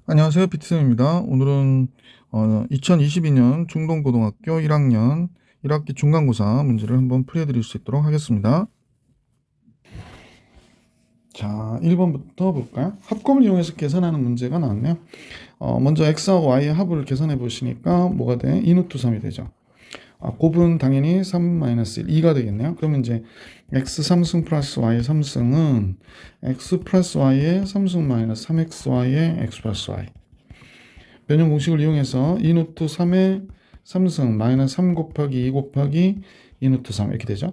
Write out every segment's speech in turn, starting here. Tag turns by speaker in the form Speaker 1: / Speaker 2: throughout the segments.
Speaker 1: 안녕하세요. 피트쌤입니다. 오늘은 2022년 중동고등학교 1학년 1학기 중간고사 문제를 한번 풀어드릴 수 있도록 하겠습니다. 자, 1번부터 볼까요? 합곱을 이용해서 계산하는 문제가 나왔네요. 먼저 x하고 y의 합을 계산해 보시니까 뭐가 돼? 2루트 3이 되죠. 곱은 당연히 3-1, 2가 되겠네요. 그러면 이제 x 3승 플러스 y 3승은 x 플러스 y의 3승 마이너스 3xy의 x 플러스 y. 변형 공식을 이용해서 2루트 3의 3승 마이너스 3 곱하기 2 곱하기 2루트 3 이렇게 되죠.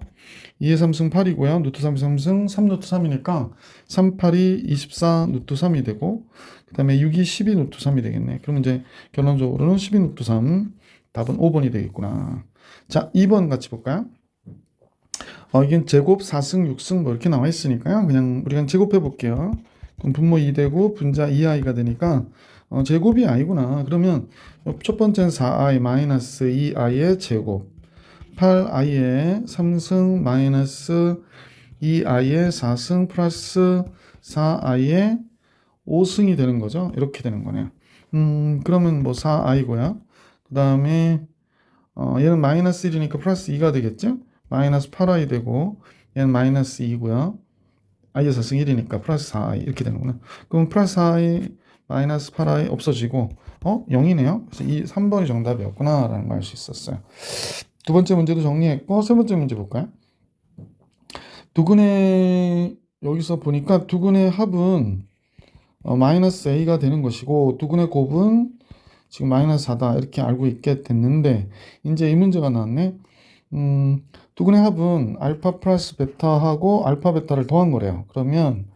Speaker 1: 2의 3승 8이고요. 루트 3의 3승 3루트 3이니까 3, 8이 24 루트 3이 되고 그 다음에 6이 12 루트 3이 되겠네. 그럼 이제 결론적으로는 12 루트 3 답은 5번이 되겠구나. 자, 2번 같이 볼까요? 이게 제곱 4승 6승 뭐 이렇게 나와 있으니까요. 그냥 우리가 제곱해 볼게요. 그럼 분모 2 되고 분자 2i가 되니까 제곱이 i구나. 그러면 첫 번째는 4i 마이너스 2i의 제곱 8i의 3승 마이너스 2i의 4승 플러스 4i의 5승이 되는 거죠. 이렇게 되는 거네요. 그러면 뭐 4i고요. 그 다음에 얘는 마이너스 1이니까 플러스 2가 되겠죠. 마이너스 8i 되고 얘는 마이너스 2고요. i의 4승 1이니까 플러스 4i 이렇게 되는구나. 그럼 플러스 4i 마이너스 8i 없어지고 0이네요. 그래서 이 3번이 정답이었구나 라는 걸 알 수 있었어요. 두 번째 문제도 정리했고 세 번째 문제 볼까요? 두근의 여기서 보니까 두근의 합은 마이너스 a가 되는 것이고 두근의 곱은 지금 마이너스 4다 이렇게 알고 있게 됐는데 이제 이 문제가 나왔네. 두근의 합은 알파 플러스 베타하고 알파 베타를 더한 거래요. 그러면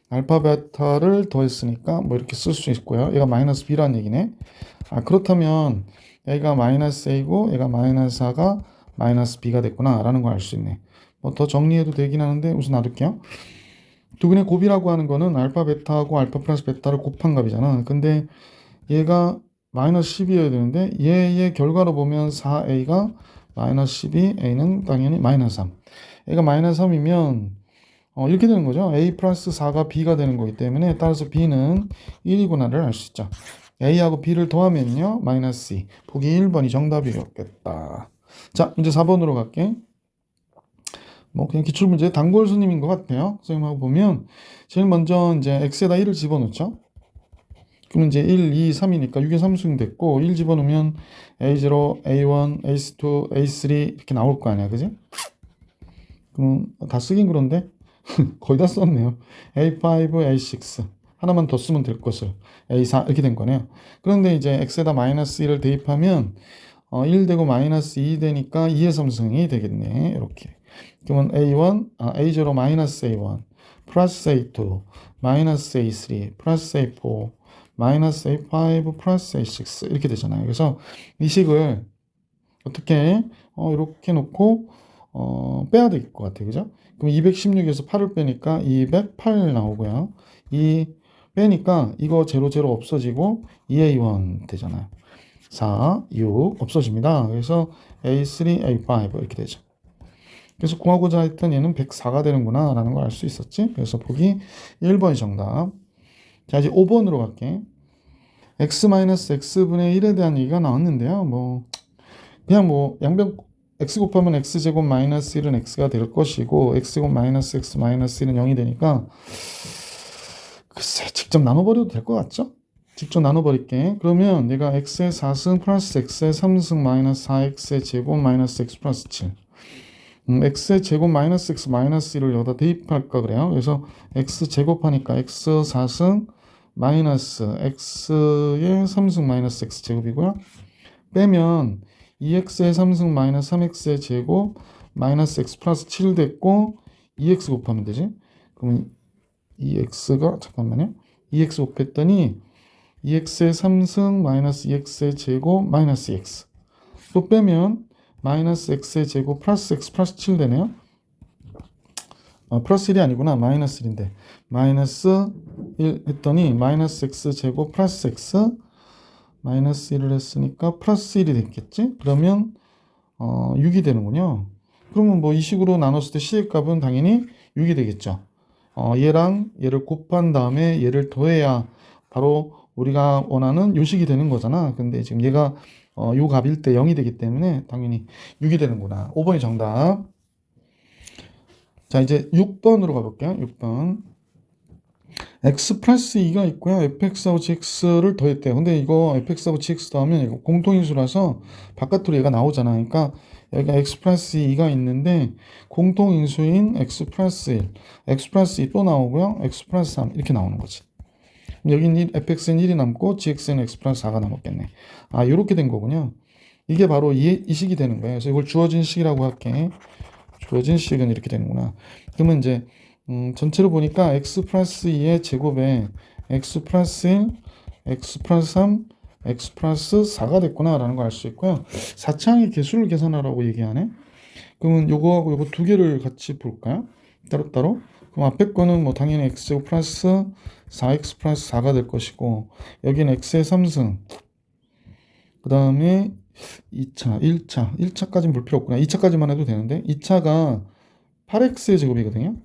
Speaker 1: 알파 베타를 더했으니까 뭐 이렇게 쓸 수 있고요. 얘가 마이너스 b라는 얘기네. 그렇다면 얘가 마이너스 a고 얘가 마이너스 4가 마이너스 b가 됐구나 라는 걸 알 수 있네. 뭐 더 정리해도 되긴 하는데 우선 놔둘게요. 두근의 곱이라고 하는 거는 알파 베타하고 알파 플러스 베타를 곱한 값이잖아. 근데 얘가 마이너스 10이어야 되는데 얘의 결과로 보면 4a가 마이너스 12, a는 당연히 마이너스 3. a가 마이너스 3이면 이렇게 되는 거죠. a 플러스 4가 b가 되는 거기 때문에 따라서 b는 1이구나를 알 수 있죠. a하고 b를 더하면요. 마이너스 2. 보기 1번이 정답이었겠다. 자, 이제 4번으로 갈게. 뭐 그냥 기출문제 단골 손님인 것 같아요. 선생님하고 보면 제일 먼저 이제 x에다 1을 집어넣죠. 그러면 이제 1, 2, 3이니까 6의 3승 됐고 1 집어넣으면 A0, A1, A2, A3 이렇게 나올 거 아니야. 그지? 그럼 다 쓰긴 그런데 거의 다 썼네요. A5, A6 하나만 더 쓰면 될 것을 A4 이렇게 된 거네요. 그런데 이제 x에다 마이너스 1을 대입하면 1 되고 마이너스 2 되니까 2의 3승이 되겠네. 이렇게. 그러면 A1, A0 마이너스 A1 플러스 A2 마이너스 A3 플러스 A4 마이너스 A5 플러스 A6 이렇게 되잖아요. 그래서 이 식을 어떻게 이렇게 놓고 빼야 될 것 같아요. 그죠? 그럼 216에서 8을 빼니까 208 나오고요. 이 빼니까 이거 0, 0 없어지고 2A1 되잖아요. 4, 6 없어집니다. 그래서 A3, A5 이렇게 되죠. 그래서 구하고자 했던 얘는 104가 되는구나 라는 걸 알 수 있었지. 그래서 보기 1번이 정답. 자, 이제 5번으로 갈게. x-x분의 1에 대한 얘기가 나왔는데요. 뭐 그냥 뭐 양변 x 곱하면 x제곱 마이너스 1은 x가 될 것이고 x제곱 마이너스 x 마이너스 1은 0이 되니까 글쎄 직접 나눠버려도 될 것 같죠? 직접 나눠버릴게. 그러면 얘가 x의 4승 플러스 x의 3승 마이너스 4x의 제곱 마이너스 x 플러스 7 x의 제곱 마이너스 x 마이너스 1을 여기다 대입할까 그래요. 그래서 x 제곱하니까 x 4승 마이너스 x의 3승 마이너스 x 제곱이고요. 빼면 2x의 3승 마이너스 3x의 제곱 마이너스 x 플러스 7 됐고 2x 곱하면 되지. 그러면 2x가 잠깐만요. 2x 곱했더니 2x의 3승 마이너스 2x의 제곱 마이너스 x 또 빼면 마이너스 x의 제곱 플러스 x 플러스 7 되네요. 플러스 1이 아니구나. 마이너스 1인데 마이너스 1 했더니 마이너스 x 제곱 플러스 x 마이너스 1을 했으니까 플러스 1이 됐겠지? 그러면 6이 되는군요. 그러면 뭐 이 식으로 나눴을 때 c의 값은 당연히 6이 되겠죠. 얘랑 얘를 곱한 다음에 얘를 더해야 바로 우리가 원하는 요식이 되는 거잖아. 근데 지금 얘가 요 값일 때 0이 되기 때문에 당연히 6이 되는구나. 5번이 정답. 자, 이제 6번으로 가볼게요. 6번. x 플러스 2가 있고요. fx하고 gx를 더했대요. 근데 이거 fx하고 gx 더하면 이거 공통인수라서 바깥으로 얘가 나오잖아. 그러니까 여기가 x 플러스 2가 있는데 공통인수인 x 플러스 1, x 플러스 2 또 나오고요. x 플러스 3 이렇게 나오는 거지. 여기는 fx는 1이 남고 gx는 x 플러스 4가 남았겠네. 아, 이렇게 된 거군요. 이게 바로 이 식이 되는 거예요. 그래서 이걸 주어진 식이라고 할게. 주어진 식은 이렇게 되는구나. 그러면 이제 전체로 보니까 x 플러스 2의 제곱에 x 플러스 1, x 플러스 3, x 플러스 4가 됐구나 라는 걸 알 수 있고요. 4차항의 개수를 계산하라고 얘기하네. 그러면 요거하고 요거 두 개를 같이 볼까요? 따로따로. 그럼 앞에 거는 뭐 당연히 x제곱 플러스 4x 플러스 4가 될 것이고, 여기는 x의 3승, 그 다음에 2차, 1차까지는 볼 필요 없구나. 2차까지만 해도 되는데 2차가 8x의 제곱이거든요.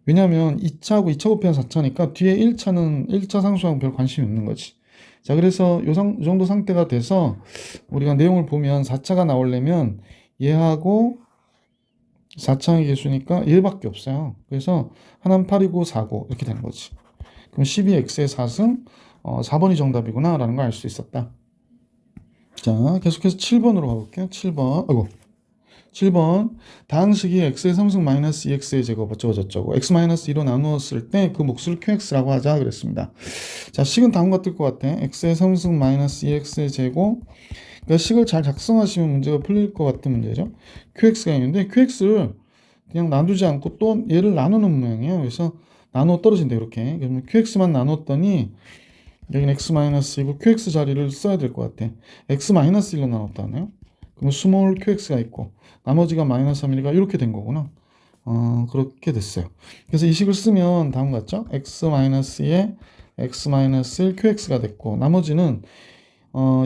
Speaker 1: 왜냐하면 2차하고 2차 곱하면 4차니까 뒤에 1차는 1차 상수하고 별 관심이 없는 거지. 자, 그래서 요 정도 상태가 돼서 우리가 내용을 보면 4차가 나오려면 얘하고 4차의 개수니까 얘밖에 없어요. 그래서 하나는 8이고 4고 이렇게 되는 거지. 그럼 12x의 4승 4번이 정답이구나 라는 걸 알 수 있었다. 자, 계속해서 7번으로 가볼게요. 7번. 아이고. 7번. 다항식이 x의 3승 마이너스 2x의 제곱 어쩌고저쩌고 x 마이너스 2로 나누었을 때 그 몫을 qx라고 하자 그랬습니다. 자, 식은 다음과 같을 것 같아. x의 3승 마이너스 2x의 제곱. 그러니까 식을 잘 작성하시면 문제가 풀릴 것 같은 문제죠. qx가 있는데 qx를 그냥 나누지 않고 또 얘를 나누는 모양이에요. 그래서 나누어 떨어진다 이렇게. 그러면 qx만 나눴더니 여기는 x-2고 qx 자리를 써야 될 것 같아. x-1로 나눴다네요. 그럼 스몰 qx가 있고 나머지가 마이너스 3이니까 이렇게 된 거구나. 그렇게 됐어요. 그래서 이 식을 쓰면 다음 같죠? x-2에 x-1 qx가 됐고 나머지는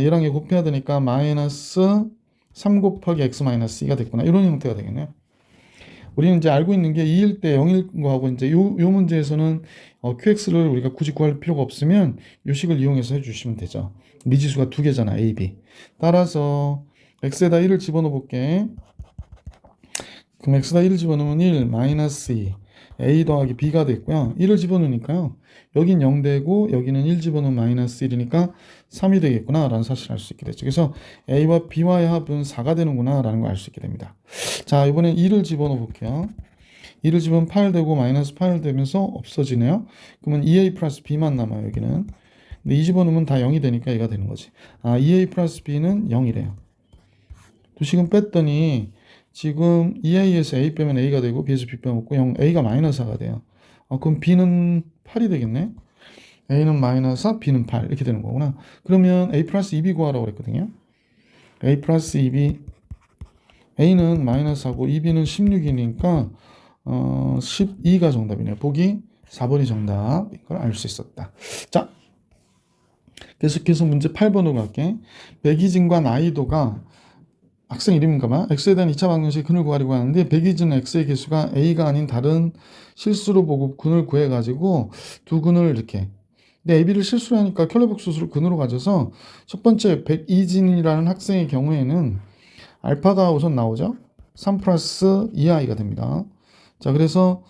Speaker 1: 얘랑 얘 곱해야 되니까 마이너스 3 곱하기 x-2가 됐구나. 이런 형태가 되겠네요. 우리는 이제 알고 있는 게 2일 때 0일 거하고 이제 요 문제에서는 QX를 우리가 굳이 구할 필요가 없으면 요 식을 이용해서 해주시면 되죠. 미지수가 두 개잖아, A, B. 따라서 X에다 1을 집어넣어 볼게. 그럼 X에다 1을 집어넣으면 1, 마이너스 2, A 더하기 B가 됐고요. 1을 집어넣으니까요. 여긴 0 되고 여기는 1 집어넣으면 마이너스 1이니까 3이 되겠구나 라는 사실을 알 수 있게 됐죠. 그래서 A와 B와의 합은 4가 되는구나 라는 걸 알 수 있게 됩니다. 자, 이번엔 2를 집어넣어 볼게요. 2를 집으면 8 되고 마이너스 8 되면서 없어지네요. 그러면 2A 플러스 B만 남아요 여기는. 근데 2 집어넣으면 다 0이 되니까 얘가 되는 거지. 2A 플러스 B는 0이래요. 두 식은 뺐더니 지금 2A에서 A 빼면 A가 되고 B에서 B 빼먹고 0, A가 마이너스 4가 돼요. 그럼 B는 8이 되겠네. A는 마이너스 4, B는 8 이렇게 되는 거구나. 그러면 A 플러스 2B 구하라고 그랬거든요. A 플러스 2B, A는 마이너스 4고 2B는 16이니까 12가 정답이네요. 보기 4번이 정답인 걸 알 수 있었다. 자, 계속해서 문제 8번으로 갈게. 백이진과 난이도가 학생 이름인가봐. x에 대한 2차 방정식 근을 구하려고 하는데 백이진 x의 개수가 a가 아닌 다른 실수로 보고 근을 구해가지고 두 근을 이렇게. 근데 ab를 실수로 하니까 켤레복수수를 근으로 가져서 첫 번째 백이진이라는 학생의 경우에는 알파가 우선 나오죠. 3 플러스 2i가 됩니다. 자, 그래서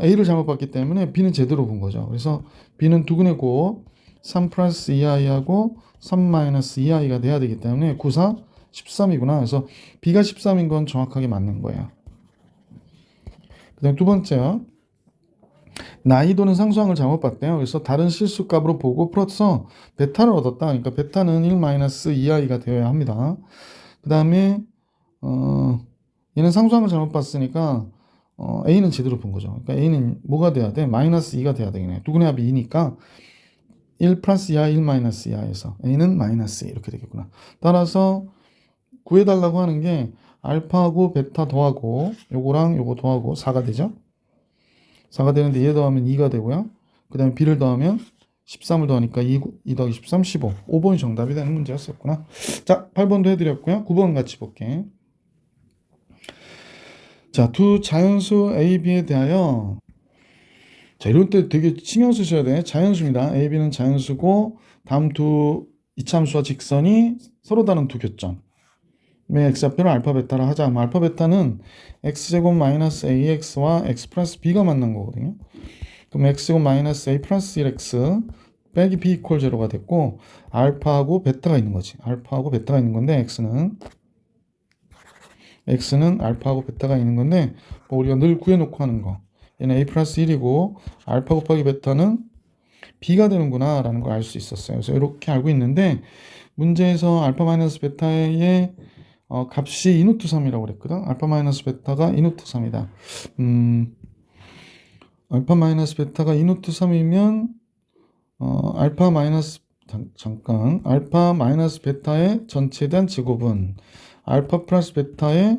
Speaker 1: a를 잘못 봤기 때문에 b는 제대로 본 거죠. 그래서 b는 두 근의 곱 3 플러스 2i하고 3 마이너스 2i가 돼야 되기 때문에 9, 4, 13이구나. 그래서 B가 13인 건 정확하게 맞는 거예요. 그 다음 두 번째요. 난이도는 상수항을 잘못 봤대요. 그래서 다른 실수값으로 보고 풀어서 베타를 얻었다. 그러니까 베타는 1-2i가 되어야 합니다. 그 다음에 얘는 상수항을 잘못 봤으니까 A는 제대로 본 거죠. 그러니까 A는 뭐가 돼야 돼? 마이너스 2가 돼야 되겠네. 두 근의 합이 2니까 1 플러스 2하 1 마이너스 2하에서 A는 마이너스 2 이렇게 되겠구나. 따라서 구해달라고 하는 게 알파하고 베타 더하고 요거랑 요거 더하고 4가 되죠. 4가 되는데 얘 더하면 2가 되고요. 그 다음에 B를 더하면 13을 더하니까 2 더하기 13, 15. 5번이 정답이 되는 문제였었구나. 자, 8번도 해드렸고요. 9번 같이 볼게. 자, 두 자연수 A, B에 대하여 자, 이럴 때 되게 신경 쓰셔야 돼. 자연수입니다. A, B는 자연수고 다음 두 이차함수와 직선이 서로 다른 두 교점. x좌표를 알파 베타라 하자. 알파 베타는 x제곱 마이너스 ax와 x 플러스 b가 만난 거거든요. 그럼 x제곱 마이너스 a 플러스 1x 빼기 b 이퀄 제로가 됐고 알파하고 베타가 있는 거지. 알파하고 베타가 있는 건데 x는 알파하고 베타가 있는 건데 뭐 우리가 늘 구해놓고 하는 거. 얘는 a 플러스 1이고 알파 곱하기 베타는 b가 되는구나 라는 걸 알 수 있었어요. 그래서 이렇게 알고 있는데 문제에서 알파 마이너스 베타의 값이 2루트 3이라고 그랬거든. 알파 마이너스 베타가 2루트 3이다. 알파 마이너스 베타가 2루트 3이면 알파 마이너스 알파 마이너스 베타의 전체에 대한 제곱은 알파 플러스 베타의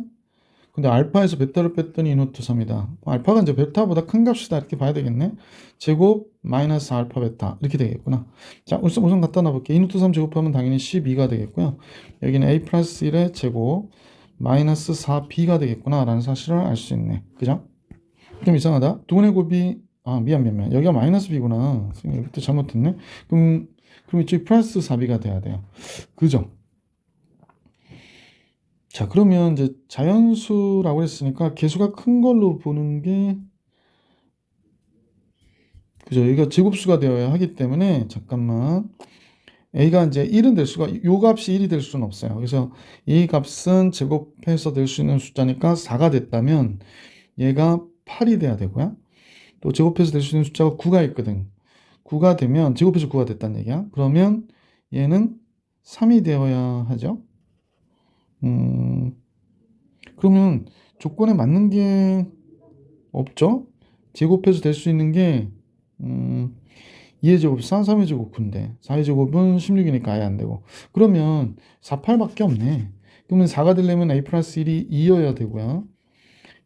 Speaker 1: 근데 알파에서 베타를 뺐더니 2루트 3이다. 알파가 이제 베타보다 큰 값이다 이렇게 봐야 되겠네. 제곱 마이너스 알파 베타 이렇게 되겠구나. 자, 우선 갖다 놔볼게. 2루트 3 제곱하면 당연히 12가 되겠고요. 여기는 a 플러스 1의 제곱 마이너스 4b가 되겠구나 라는 사실을 알 수 있네. 그죠? 좀 이상하다. 두분의 곱이 미안. 여기가 마이너스 b구나. 여기부터 잘못했네. 그럼 이쪽이 플러스 4b가 돼야 돼요. 그죠? 자, 그러면 이제 자연수라고 했으니까 개수가 큰 걸로 보는 게 그죠? 여기가 제곱수가 되어야 하기 때문에 잠깐만. a가 이제 1은 될 수가 요 값이 1이 될 수는 없어요. 그래서 이 값은 제곱해서 될 수 있는 숫자니까 4가 됐다면 얘가 8이 돼야 되고요. 또 제곱해서 될 수 있는 숫자가 9가 있거든. 9가 되면 제곱해서 9가 됐다는 얘기야. 그러면 얘는 3이 되어야 하죠. 그러면 조건에 맞는 게 없죠? 제곱해서 될 수 있는 게 2의 제곱 4, 3의 제곱 9인데 4의 제곱은 16이니까 아예 안 되고 그러면 4, 8밖에 없네. 그러면 4가 되려면 a 플러스 1이 2여야 되고요.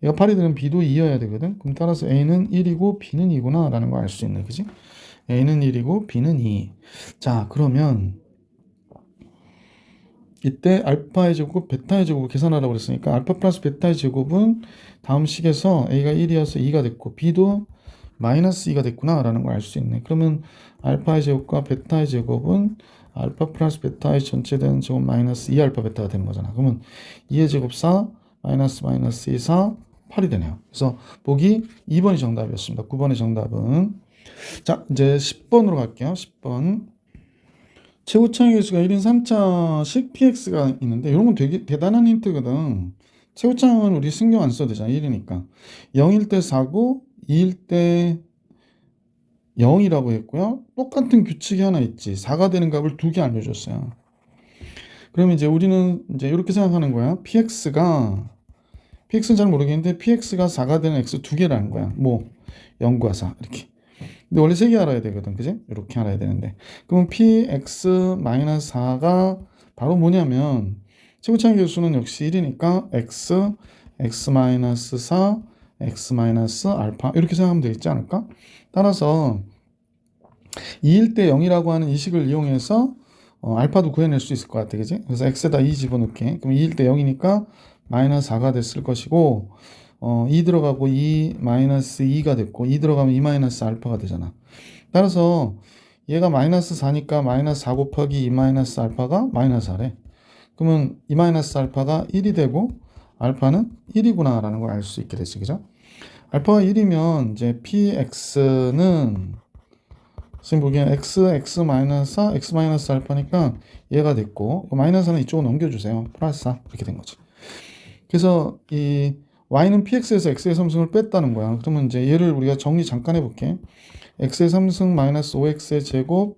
Speaker 1: 얘가 8이 되면 b도 2여야 되거든. 그럼 따라서 a는 1이고 b는 2구나 라는 걸 알 수 있네. 그지? a는 1이고 b는 2. 자, 그러면 이때 알파의 제곱, 베타의 제곱을 계산하라고 그랬으니까 알파 플러스 베타의 제곱은 다음 식에서 a가 1이어서 2가 됐고 b도 마이너스 2가 됐구나 라는 걸 알 수 있네. 그러면 알파의 제곱과 베타의 제곱은 알파 플러스 베타의 전체된 제곱 마이너스 2알파 베타가 되는 거잖아. 그러면 2의 제곱 4 마이너스 2 4 8이 되네요. 그래서 보기 2번이 정답이었습니다. 9번의 정답은 자, 이제 10번으로 갈게요. 10번 최고차의 개수가 1인 3차식 px가 있는데 이런 건 되게 대단한 힌트거든. 최고차는 우리 신경 안 써도 되잖아. 1이니까 0일 때 4고 2일 때 0이라고 했고요. 똑같은 규칙이 하나 있지. 4가 되는 값을 두 개 알려줬어요. 그러면 이제 우리는 이제 이렇게 생각하는 거야. px는 잘 모르겠는데 px가 4가 되는 x 두 개라는 거야. 뭐 0과 4 이렇게. 근데 원래 세 개 알아야 되거든, 그지? 이렇게 알아야 되는데. 그러면 px-4가 바로 뭐냐면 최고차의 개수는 역시 1이니까 x, x-4, x-알파 이렇게 생각하면 되겠지 않을까? 따라서 2일 때 0이라고 하는 이 식을 이용해서 알파도 구해낼 수 있을 것 같아, 그지? 그래서 x에다 2 집어넣게. 그럼 2일 때 0이니까 마이너스 4가 됐을 것이고 2 들어가고 2 마이너스 2가 됐고 2 들어가면 2 마이너스 알파가 되잖아. 따라서 얘가 마이너스 4니까 마이너스 4 곱하기 2 마이너스 알파가 마이너스 4래. 그러면 2 마이너스 알파가 1이 되고 알파는 1이구나 라는 걸 알 수 있게 되지, 그죠? 알파가 1이면 이제 px는 지금 보기엔 x 마이너스 4, x 마이너스 알파니까 얘가 됐고 마이너스는 이쪽으로 넘겨주세요. 플러스 4 이렇게 된 거지. 그래서 이 y는 px에서 x의 3승을 뺐다는 거야. 그러면 이제 얘를 우리가 정리 잠깐 해볼게. x의 3승 마이너스 5x의 제곱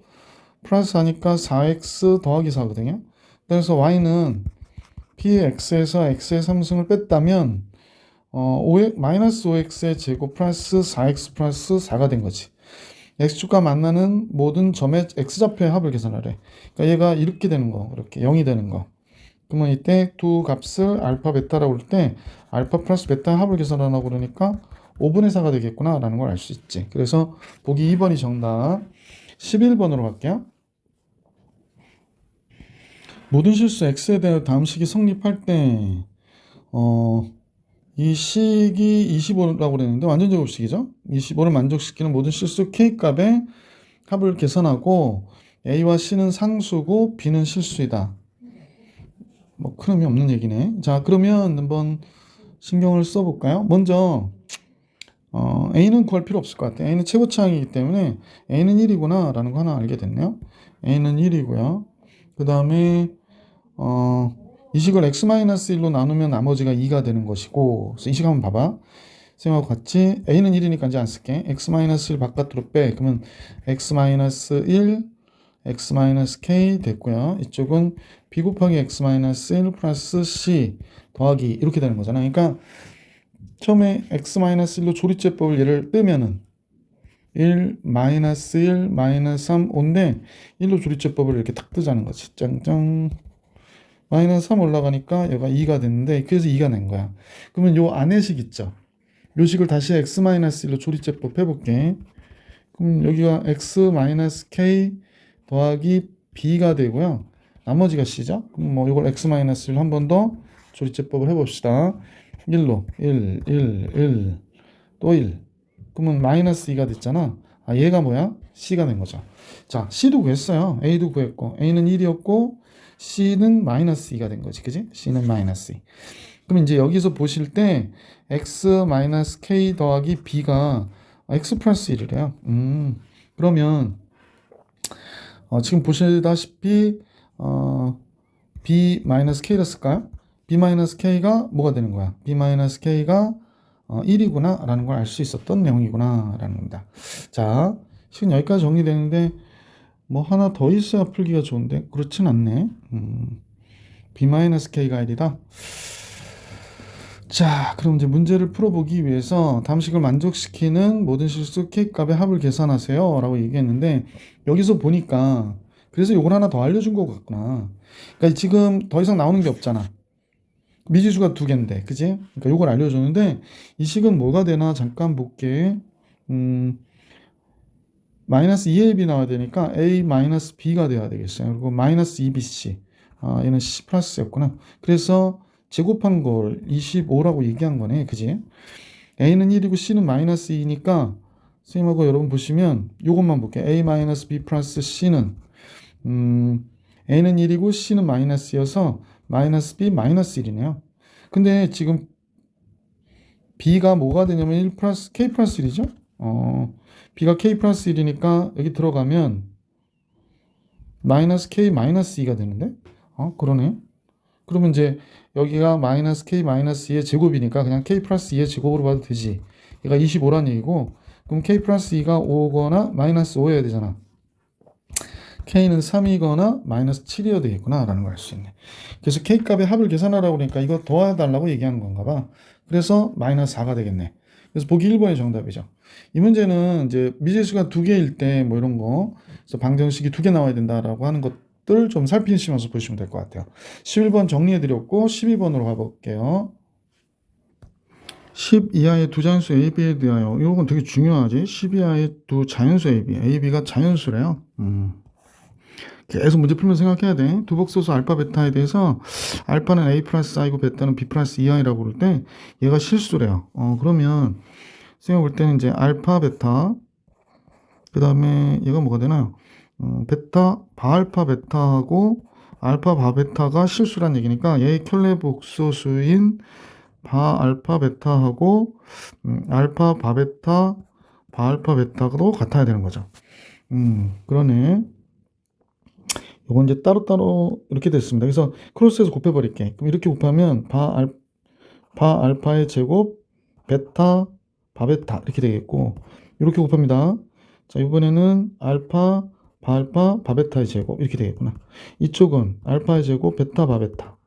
Speaker 1: 플러스 하니까 4x 더하기 4거든요. 그래서 y는 px에서 x의 3승을 뺐다면 마이너스 5x의 제곱 플러스 4x 플러스 4가 된 거지. x축과 만나는 모든 점의 x좌표의 합을 계산하래. 그러니까 얘가 이렇게 되는 거, 이렇게 0이 되는 거. 그러면 이때 두 값을 알파 베타라고 할 때 알파 플러스 베타 합을 계산하라고 그러니까 5분의 4가 되겠구나 라는 걸 알 수 있지. 그래서 보기 2번이 정답. 11번으로 갈게요. 모든 실수 x에 대해 다음 식이 성립할 때 이 식이 25라고 그랬는데 완전 제곱식이죠. 25를 만족시키는 모든 실수 k 값의 합을 계산하고 a와 c는 상수고 b는 실수이다. 뭐 큰 의미 없는 얘기네. 자, 그러면 한번 신경을 써볼까요? 먼저 a는 구할 필요 없을 것 같아요. a는 최고차항이기 때문에 a는 1이구나 라는 거 하나 알게 됐네요. a는 1이고요. 그 다음에 이 식을 x-1로 나누면 나머지가 2가 되는 것이고, 그래서 이 식 한번 봐봐. 쌤하고 같이 a는 1이니까 이제 안 쓸게. x-1 바깥으로 빼. 그러면 x-1 x-k 됐고요. 이쪽은 b 곱하기 x-1 플러스 c 더하기 이렇게 되는 거잖아. 그러니까 처음에 x-1로 조리제법을 얘를 빼면은 1, 마이너스 1, 마이너스 3, 5인데 1로 조리제법을 이렇게 탁 뜨자는 거지. 짱짱. 마이너스 3 올라가니까 얘가 2가 됐는데 그래서 2가 낸 거야. 그러면 요 안에식 있죠. 요 식을 다시 x-1로 조리제법 해볼게. 그럼 여기가 x-k 더하기 b가 되고요. 나머지가 c죠. 그럼 뭐 이걸 x-1로 한 번 더 조리제법을 해봅시다. 1로 1, 1, 1, 또 1. 그러면 마이너스 2가 됐잖아. 아, 얘가 뭐야? c가 된 거죠. 자, c도 구했어요. a도 구했고 a는 1이었고 c는 마이너스 2가 된 거지. 그지? c는 마이너스 2. 그럼 이제 여기서 보실 때 x-k 더하기 b가 x 플러스 1이래요. 그러면 지금 보시다시피 b-k를 쓸까요? b-k가 뭐가 되는 거야? b-k가 1이구나 라는 걸 알 수 있었던 내용이구나 라는 겁니다. 자, 지금 여기까지 정리되는데 뭐 하나 더 있어야 풀기가 좋은데 그렇진 않네. b-k가 1이다. 자, 그럼 이제 문제를 풀어보기 위해서 다음식을 만족시키는 모든 실수 k값의 합을 계산하세요 라고 얘기했는데 여기서 보니까 그래서 요걸 하나 더 알려준 것 같구나. 그러니까 지금 더 이상 나오는 게 없잖아. 미지수가 2개인데 그지? 그러니까 요걸 알려줬는데 이 식은 뭐가 되나 잠깐 볼게. 마이너스 2ab 나와야 되니까 a 마이너스 b가 돼야 되겠어요. 그리고 마이너스 2bc. 얘는 c 플러스였구나. 그래서 제곱한 걸 25라고 얘기한 거네. 그지? a는 1이고 c는 마이너스 2니까 선생님하고 여러분 보시면 요것만 볼게요. a 마이너스 b 플러스 c는 a는 1이고 c는 마이너스여서 마이너스 b 마이너스 1이네요. 근데 지금 b가 뭐가 되냐면 1 플러스 k 플러스 1이죠? b가 k 플러스 1이니까 여기 들어가면 마이너스 k 마이너스 2가 되는데? 그러네. 그러면 이제 여기가 마이너스 k 마이너스 2의 제곱이니까 그냥 k 플러스 2의 제곱으로 봐도 되지. 얘가 25란 얘기고 그럼 k 플러스 2가 5거나 마이너스 5여야 되잖아. k는 3이거나 마이너스 7이어야 되겠구나 라는 걸 알 수 있네. 그래서 k 값의 합을 계산하라고 그러니까 이거 더해달라고 얘기하는 건가 봐. 그래서 마이너스 4가 되겠네. 그래서 보기 1번이 정답이죠. 이 문제는 이제 미지수가 2개일 때 뭐 이런 거 그래서 방정식이 2개 나와야 된다라고 하는 것들 좀 살피시면서 보시면 될 것 같아요. 11번 정리해드렸고 12번으로 가볼게요. 10 이하의 두 자연수 A, B에 대하여 이건 되게 중요하지. 10 이하의 두 자연수 A, B. A, B가 자연수래요. 계속 문제 풀면 생각해야 돼. 두복소수 알파 베타에 대해서 알파는 A 플러스 I고 베타는 B 플러스 2I라고 그럴 때 얘가 실수래요. 그러면 생각 볼 때는 이제 알파 베타 그 다음에 얘가 뭐가 되나요? 베타 바알파 베타하고 알파 바베타가 실수란 얘기니까 얘의 켤레 복소수인 바알파 베타하고 알파 바베타 바알파 베타도 같아야 되는 거죠. 그러네. 요건 이제 따로따로 이렇게 됐습니다. 그래서 크로스해서 곱해버릴게. 그럼 이렇게 곱하면 바알파의 제곱 베타 바베타 이렇게 되겠고 이렇게 곱합니다. 자, 이번에는 알파 바알파 바베타의 제곱 이렇게 되겠구나. 이쪽은 알파의 제곱 베타 바베타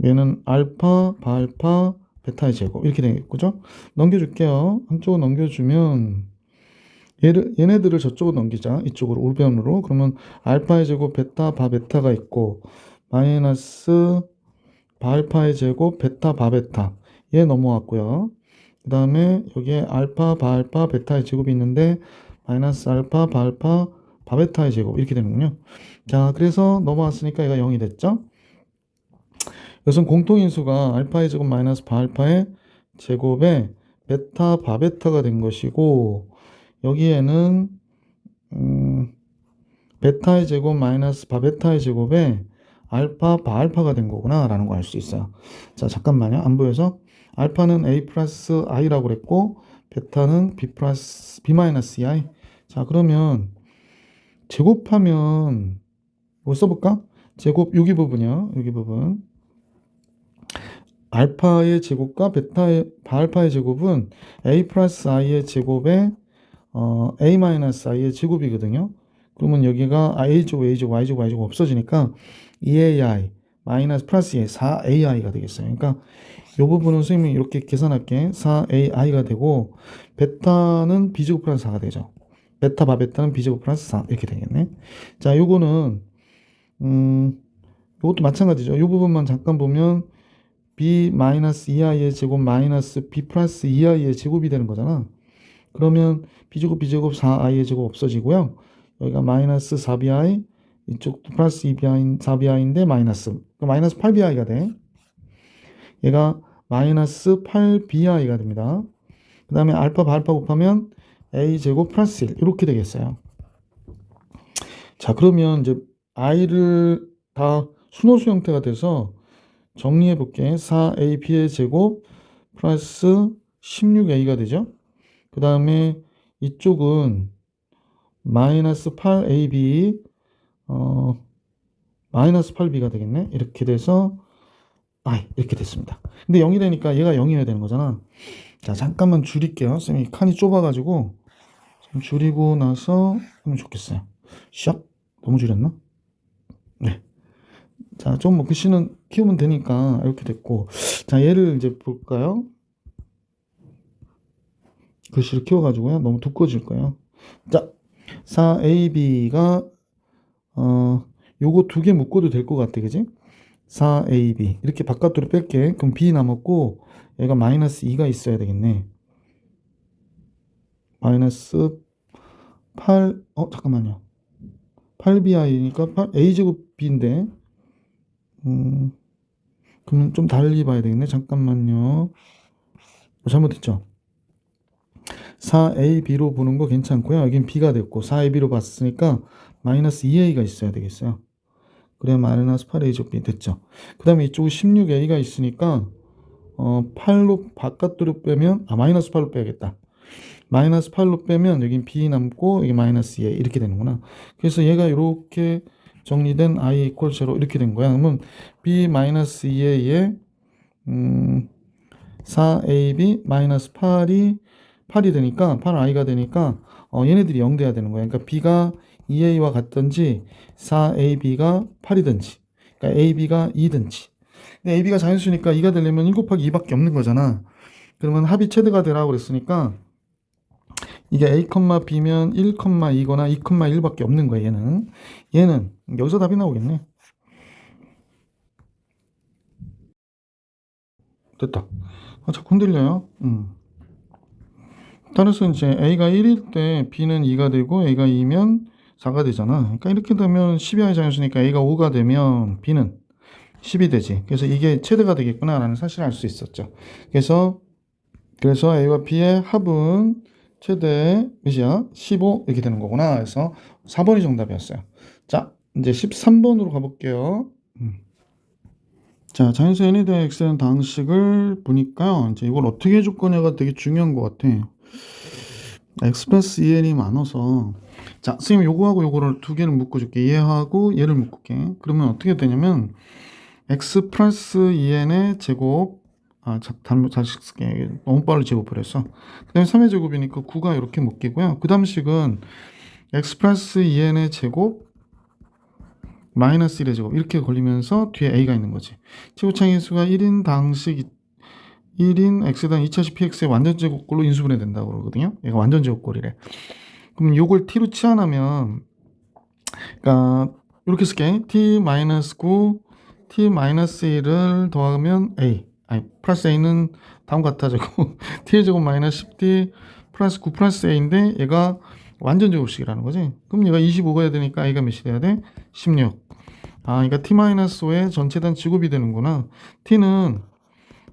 Speaker 1: 얘는 알파 바알파 베타의 제곱 이렇게 되겠죠. 넘겨줄게요. 한쪽으로 넘겨주면 얘네들을 저쪽으로 넘기자. 이쪽으로 우변으로. 그러면 알파의 제곱 베타 바베타가 있고 마이너스 바알파의 제곱 베타 바베타 얘 넘어왔고요. 그 다음에 여기에 알파 바알파 베타의 제곱이 있는데 마이너스 알파 바알파 바베타의 제곱 이렇게 되는군요. 자, 그래서 넘어왔으니까 얘가 0이 됐죠. 이것은 공통인수가 알파의 제곱 마이너스 바알파의 제곱에 베타 바베타가 된 것이고 여기에는 베타의 제곱 마이너스 바베타의 제곱에 알파 바알파가 된 거구나 라는 거 알 수 있어요. 자 잠깐만요. 안 보여서 알파는 a 플러스 i라고 그랬고 베타는 b 플러스 b 마이너스 i. 자 그러면 제곱하면 뭐 써볼까? 제곱 여기 부분이요. 여기 부분 알파의 제곱과 베타의 바알파의 제곱은 a 플러스 i의 제곱에 a 마이너스 i의 제곱이거든요. 그러면 여기가 a제곱, a제곱, y제곱, y제곱 없어지니까 2ai 마이너스 플러스 2 4ai가 되겠어요. 그러니까 이 부분은 선생님이 이렇게 계산할게. 4ai가 되고 베타는 b제곱 플러스 4가 되죠. 베타 바베타는 b제곱 플러스 4 이렇게 되겠네. 자, 요거는 이것도 마찬가지죠. 이 부분만 잠깐 보면 b 마이너스 2i의 제곱 마이너스 b 플러스 2i의 제곱이 되는 거잖아. 그러면 b제곱 b제곱 4i의 제곱 없어지고요. 여기가 마이너스 4bi 이쪽도 플러스 2bi 4bi인데 마이너스 마이너스 8bi가 돼. 얘가 마이너스 8bi가 됩니다. 그 다음에 알파 바알파 곱하면 a제곱 플러스 1 이렇게 되겠어요. 자 그러면 이제 i를 다 순호수 형태가 돼서 정리해 볼게. 4ab의 제곱 플러스 16a가 되죠. 그 다음에 이쪽은 마이너스 8ab 마이너스 8b가 되겠네. 이렇게 돼서 이렇게 됐습니다. 근데 0이 되니까 얘가 0이어야 되는 거잖아. 자 잠깐만 줄일게요. 쌤이 칸이 좁아가지고 좀 줄이고 나서 하면 좋겠어요. 샥 너무 줄였나? 네. 자 좀 뭐 글씨는 키우면 되니까 이렇게 됐고 자 얘를 이제 볼까요? 글씨를 키워가지고요. 너무 두꺼워질 거예요. 자 4ab가 요거 두 개 묶어도 될 것 같아. 그지? 4ab 이렇게 바깥으로 뺄게. 그럼 b 남았고 얘가 마이너스 2가 있어야 되겠네. 마이너스 8 잠깐만요. 8bi니까 a제곱 b인데 그럼 좀 달리 봐야 되겠네. 잠깐만요. 잘못했죠? 4ab로 보는 거 괜찮고요. 여긴 b가 됐고 4ab로 봤으니까 마이너스 2a가 있어야 되겠어요. 그래 마이너스 8a 제곱 b 됐죠. 그 다음에 이쪽에 16a가 있으니까 8로 바깥으로 빼면 마이너스 8로 빼야겠다. 마이너스 8로 빼면 여긴 b 남고 여기 마이너스 2a 이렇게 되는구나. 그래서 얘가 이렇게 정리된 i 이퀄 0 이렇게 된 거야. 그러면 b 마이너스 2a에 4ab 마이너스 8이 되니까 8i가 되니까 얘네들이 0 돼야 되는 거야. 그러니까 b가 2a와 같든지 4ab가 8이든지 그러니까 ab가 2든지. 근데 ab가 자연수니까 2가 되려면 1 곱하기 2밖에 없는 거잖아. 그러면 합이 최대가 되라고 그랬으니까 이게 a, b면 1, 2거나 2, 1밖에 없는 거야. 얘는 여기서 답이 나오겠네. 됐다. 자꾸 흔들려요. 따라서 이제 a가 1일 때 b는 2가 되고 a가 2면 4가 되잖아. 그러니까 이렇게 되면 12i 자연수니까 a가 5가 되면 b는 10이 되지. 그래서 이게 최대가 되겠구나 라는 사실을 알 수 있었죠. 그래서 a와 b의 합은 최대 몇이야? 15 이렇게 되는 거구나. 그래서 4번이 정답이었어요. 자 이제 13번으로 가볼게요. 자 자연수 n에 대한 x라는 방식을 보니까요. 이제 이걸 어떻게 해줄 거냐가 되게 중요한 것 같아. x 플러스 2n이 많아서 자 선생님 요거하고 요거를 두 개를 묶어줄게. 얘하고 얘를 묶을게. 그러면 어떻게 되냐면 x 플러스 2n의 제곱 다시 쓸게. 너무 빠르게 제곱을 했어. 그 다음에 3의 제곱이니까 9가 이렇게 묶이고요. 그 다음 식은 x 플러스 2n의 제곱 마이너스 1의 제곱 이렇게 걸리면서 뒤에 a가 있는 거지. 최고차항인수가 1인 당식 1인 x당 2차식 px의 완전 제곱꼴로 인수분해 된다고 그러거든요. 얘가 완전 제곱꼴이래. 그럼 요걸 t로 치환하면 그러니까 이렇게 쓸게. t-9 t-1을 더하면 a 플러스 a는 다음과 같아지고 t의 제곱 마이너스 10t 플러스 9 플러스 a인데 얘가 완전 제곱식이라는 거지. 그럼 얘가 25가 해야 되니까 a가 몇이 돼야 돼? 16. 아, 그러니까 t-5의 전체단 제곱이 되는구나. t는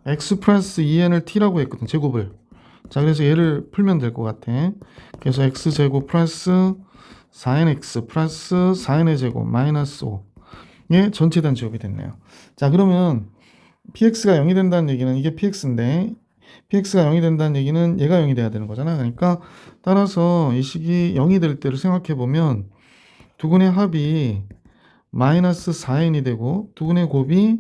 Speaker 1: x 플러스 2n을 t라고 했거든, 제곱을. 자, 그래서 얘를 풀면 될 것 같아. 그래서 x제곱 플러스 4nx 플러스 4n의 제곱 마이너스 5의 전체단 제곱이 됐네요. 자, 그러면 px가 0이 된다는 얘기는 이게 px인데 px가 0이 된다는 얘기는 얘가 0이 돼야 되는 거잖아. 그러니까 따라서 이 식이 0이 될 때를 생각해 보면 두근의 합이 마이너스 4n이 되고 두근의 곱이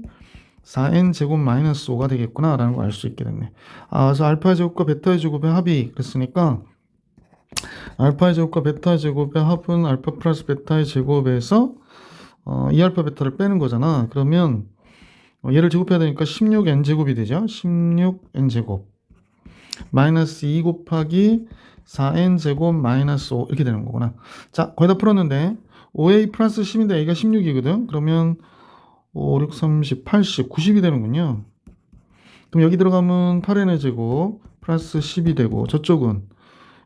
Speaker 1: 4n 제곱 마이너스 5가 되겠구나 라는 걸 알 수 있게 됐네. 아, 그래서 알파의 제곱과 베타의 제곱의 합이 그랬으니까 알파의 제곱과 베타의 제곱의 합은 알파 플러스 베타의 제곱에서 2알파 베타를 빼는 거잖아. 그러면 얘를 제곱해야 되니까 16n 제곱이 되죠. 16n 제곱 마이너스 2 곱하기 4n 제곱 마이너스 5 이렇게 되는 거구나. 자, 거의 다 풀었는데 5a 플러스 10인데 a가 16이거든. 그러면 5, 6, 30, 80, 90이 되는군요. 그럼 여기 들어가면 8n의 제곱 플러스 10이 되고 저쪽은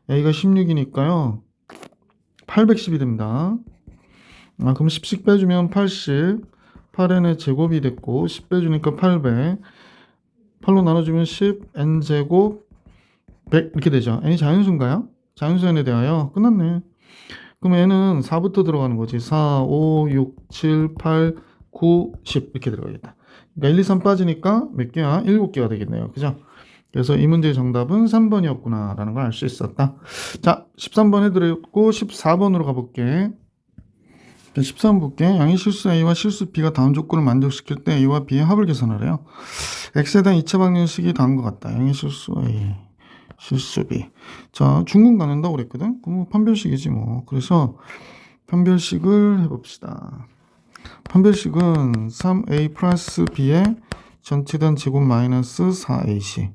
Speaker 1: a가 16이니까요. 810이 됩니다. 아, 그럼 10씩 빼주면 80, 8n의 제곱이 됐고 10 빼주니까 800, 8로 나눠주면 10, n제곱 100 이렇게 되죠. n이 자연수인가요? 자연수 n에 대하여 끝났네. 그럼 n은 4부터 들어가는 거지. 4, 5, 6, 7, 8, 9, 10 이렇게 들어가겠다. 그러니까 1, 2, 3 빠지니까 몇 개야? 7개가 되겠네요. 그죠? 그래서 이 문제의 정답은 3번이었구나 라는 걸 알 수 있었다. 자, 13번 해드렸고 14번으로 가볼게. 13번 볼게. 양의 실수 A와 실수 B가 다음 조건을 만족시킬 때 A와 B의 합을 계산을 해요. X에 대한 2차 방정식이 다음 것 같다. 양의 실수 A, 실수 B. 자, 중근 갖는다고 그랬거든? 그럼 판별식이지 뭐. 그래서 판별식을 해봅시다. 판별식은 3A 플러스 B의 전체단 제곱 마이너스 4AC.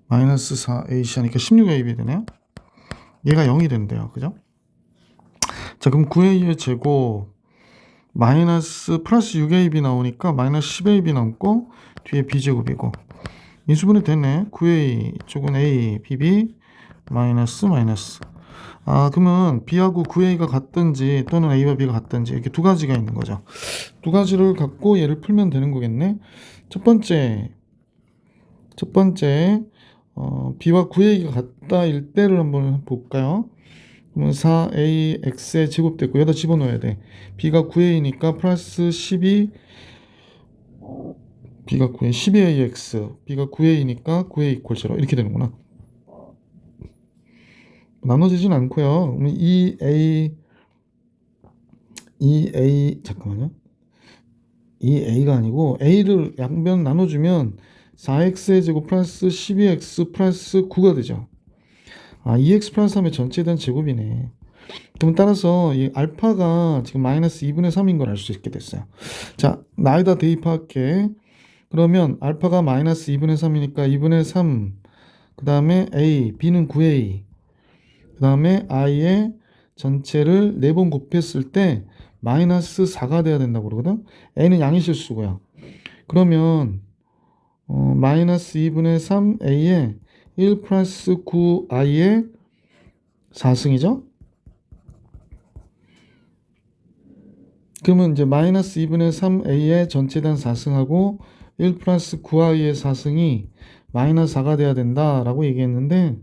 Speaker 1: 마이너스 4AC 하니까 16AB 되네요. 얘가 0이 된대요. 그죠? 자, 그럼 9A의 제곱 마이너스 플러스 6AB 나오니까 마이너스 10AB 남고 뒤에 B제곱이고 인수분해 됐네. 9A 쪽은 A, BB 마이너스 마이너스. 아, 그러면 B하고 9A가 같든지 또는 A와 B가 같든지 이렇게 두 가지가 있는 거죠. 두 가지를 갖고 얘를 풀면 되는 거겠네. 첫 번째 B와 9A가 같다일 때를 한번 볼까요? 그러면 4AX의 제곱됐고 여기다 집어넣어야 돼. B가 9A니까 플러스 12 B가 9A 12AX B가 9A니까 9A 이퀄 0 이렇게 되는구나. 나눠지진 않고요. 그러면 2A 잠깐만요. 2A가 아니고 A를 양변 나눠주면 4X의 제곱 플러스 12X 플러스 9가 되죠. 아, 2X 플러스 3의 전체에 대한 제곱이네. 그럼 따라서 이 알파가 지금 마이너스 2분의 3인 걸 알 수 있게 됐어요. 자, 나에다 대입할게. 그러면 알파가 마이너스 2분의 3이니까 2분의 3, 그 다음에 A, B는 9A, 그 다음에 I의 전체를 4번 곱했을 때 마이너스 4가 돼야 된다고 그러거든. A는 양의 실수고요. 그러면 마이너스 2분의 3 A에 1 플러스 9 I의 4승이죠. 그러면 이제 마이너스 2분의 3 A의 전체단 4승하고 1 플러스 9I의 4승이 마이너스 4가 돼야 된다라고 얘기했는데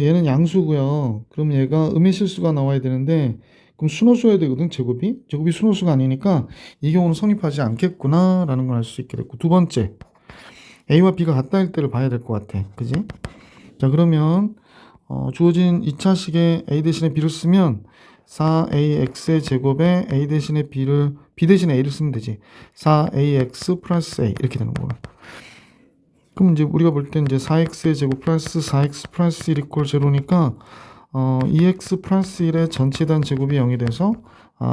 Speaker 1: 얘는 양수고요. 그럼 얘가 음의 실수가 나와야 되는데 그럼 순호수여야 되거든. 제곱이 순호수가 아니니까 이 경우는 성립하지 않겠구나 라는 걸 알 수 있게 됐고 두 번째 A와 B가 같다일 때를 봐야 될 것 같아. 그지? 자, 그러면 주어진 2차식에 A 대신에 B를 쓰면 4AX의 제곱에 A 대신에 B 대신에 A를 쓰면 되지. 4AX 플러스 A 이렇게 되는 거야. 그럼 이제 우리가 볼 때 이제 4x의 제곱 플러스 4x 플러스 1 이퀄 제로니까 2x 플러스 1의 전체단 제곱이 0이 돼서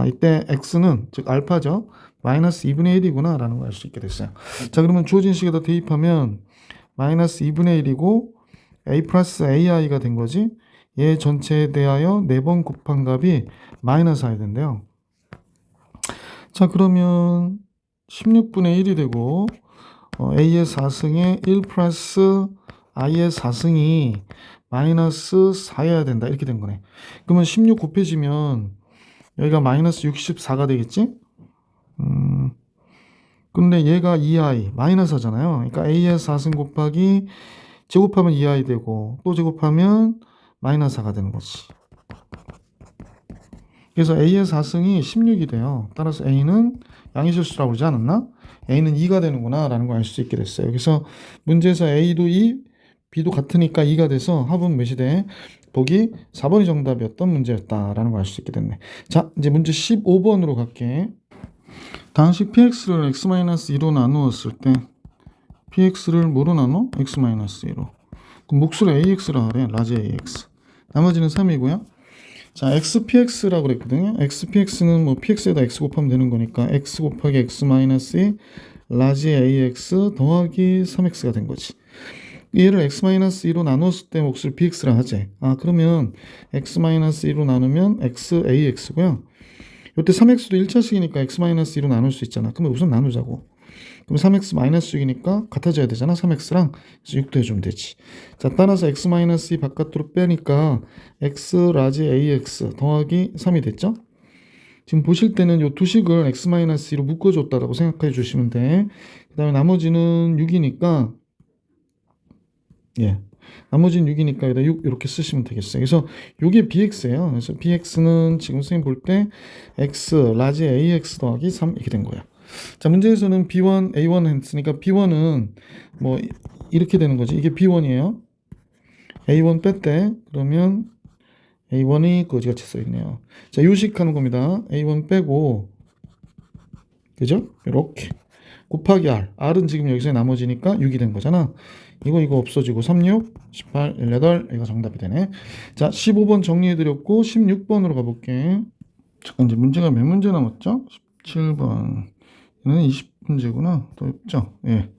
Speaker 1: 이때 x는 즉 알파죠. 마이너스 2분의 1이구나 라는 걸 알 수 있게 됐어요. 자, 그러면 주어진 식에다 대입하면 마이너스 2분의 1이고 a 플러스 ai가 된 거지. 얘 전체에 대하여 4번 곱한 값이 마이너스 4야 된대요. 자, 그러면 16분의 1이 되고 A의 4승에 1 플러스 I의 4승이 마이너스 4여야 된다. 이렇게 된 거네. 그러면 16 곱해지면 여기가 마이너스 64가 되겠지? 근데 얘가 2i 마이너스 하잖아요. 그러니까 a의 4승 곱하기 제곱하면 2i 되고 또 제곱하면 마이너스 4가 되는 거지. 그래서 a의 4승이 16이 돼요. 따라서 a는 양의실수라고 그러지 않았나? a는 2가 되는구나 라는 걸 알 수 있게 됐어요. 그래서 문제에서 a도 2, b도 같으니까 2가 돼서 합은 몇이 돼? 보기 4번이 정답이었던 문제였다라는 걸 알 수 있게 됐네. 자, 이제 문제 15번으로 갈게. 당시 px를 x-2로 나누었을 때 px를 뭐로 나눠? x-2로. 그럼 몫을 ax라 그래. 라지 ax. 나머지는 3이고요. 자, xpx라고 그랬거든요. xpx는 뭐 px에다 x 곱하면 되는 거니까 x 곱하기 x 마이너스 라지 ax 더하기 3x가 된 거지. 얘를 x-2로 나눴을 때 몫을 bx라 하지. 아, 그러면 x-2로 나누면 x ax고요. 이때 3x도 1차식이니까 x-2로 나눌 수 있잖아. 그러면 우선 나누자고. 그럼 3x-6이니까 같아져야 되잖아. 3x랑. 그래서 6도 해주면 되지. 자, 따라서 x-2 바깥으로 빼니까 x 라지 ax 더하기 3이 됐죠? 지금 보실 때는 이 두 식을 x-2로 묶어줬다라고 생각해 주시면 돼. 그 다음에 나머지는 6이니까 예. 나머지는 6이니까 여기다 6 이렇게 쓰시면 되겠어요. 그래서 이게 bx예요. 그래서 bx는 지금 선생님 볼 때 x 라지 ax 더하기 3 이렇게 된 거예요. 자, 문제에서는 b1 a1 했으니까 b1은 뭐 이렇게 되는 거지. 이게 b1이에요. a1 뺐대. 그러면 a1이 거지같이 써 있네요. 자, 요식하는 겁니다. a1 빼고 그죠? 이렇게 곱하기 r은 지금 여기서 나머지니까 6이 된 거잖아. 이거 없어지고 36, 18, 18 이거 정답이 되네. 자, 15번 정리해드렸고 16번으로 가볼게. 잠깐 이제 문제가 몇 문제 남았죠? 17번 얘는 20문제구나. 더 없죠? 예.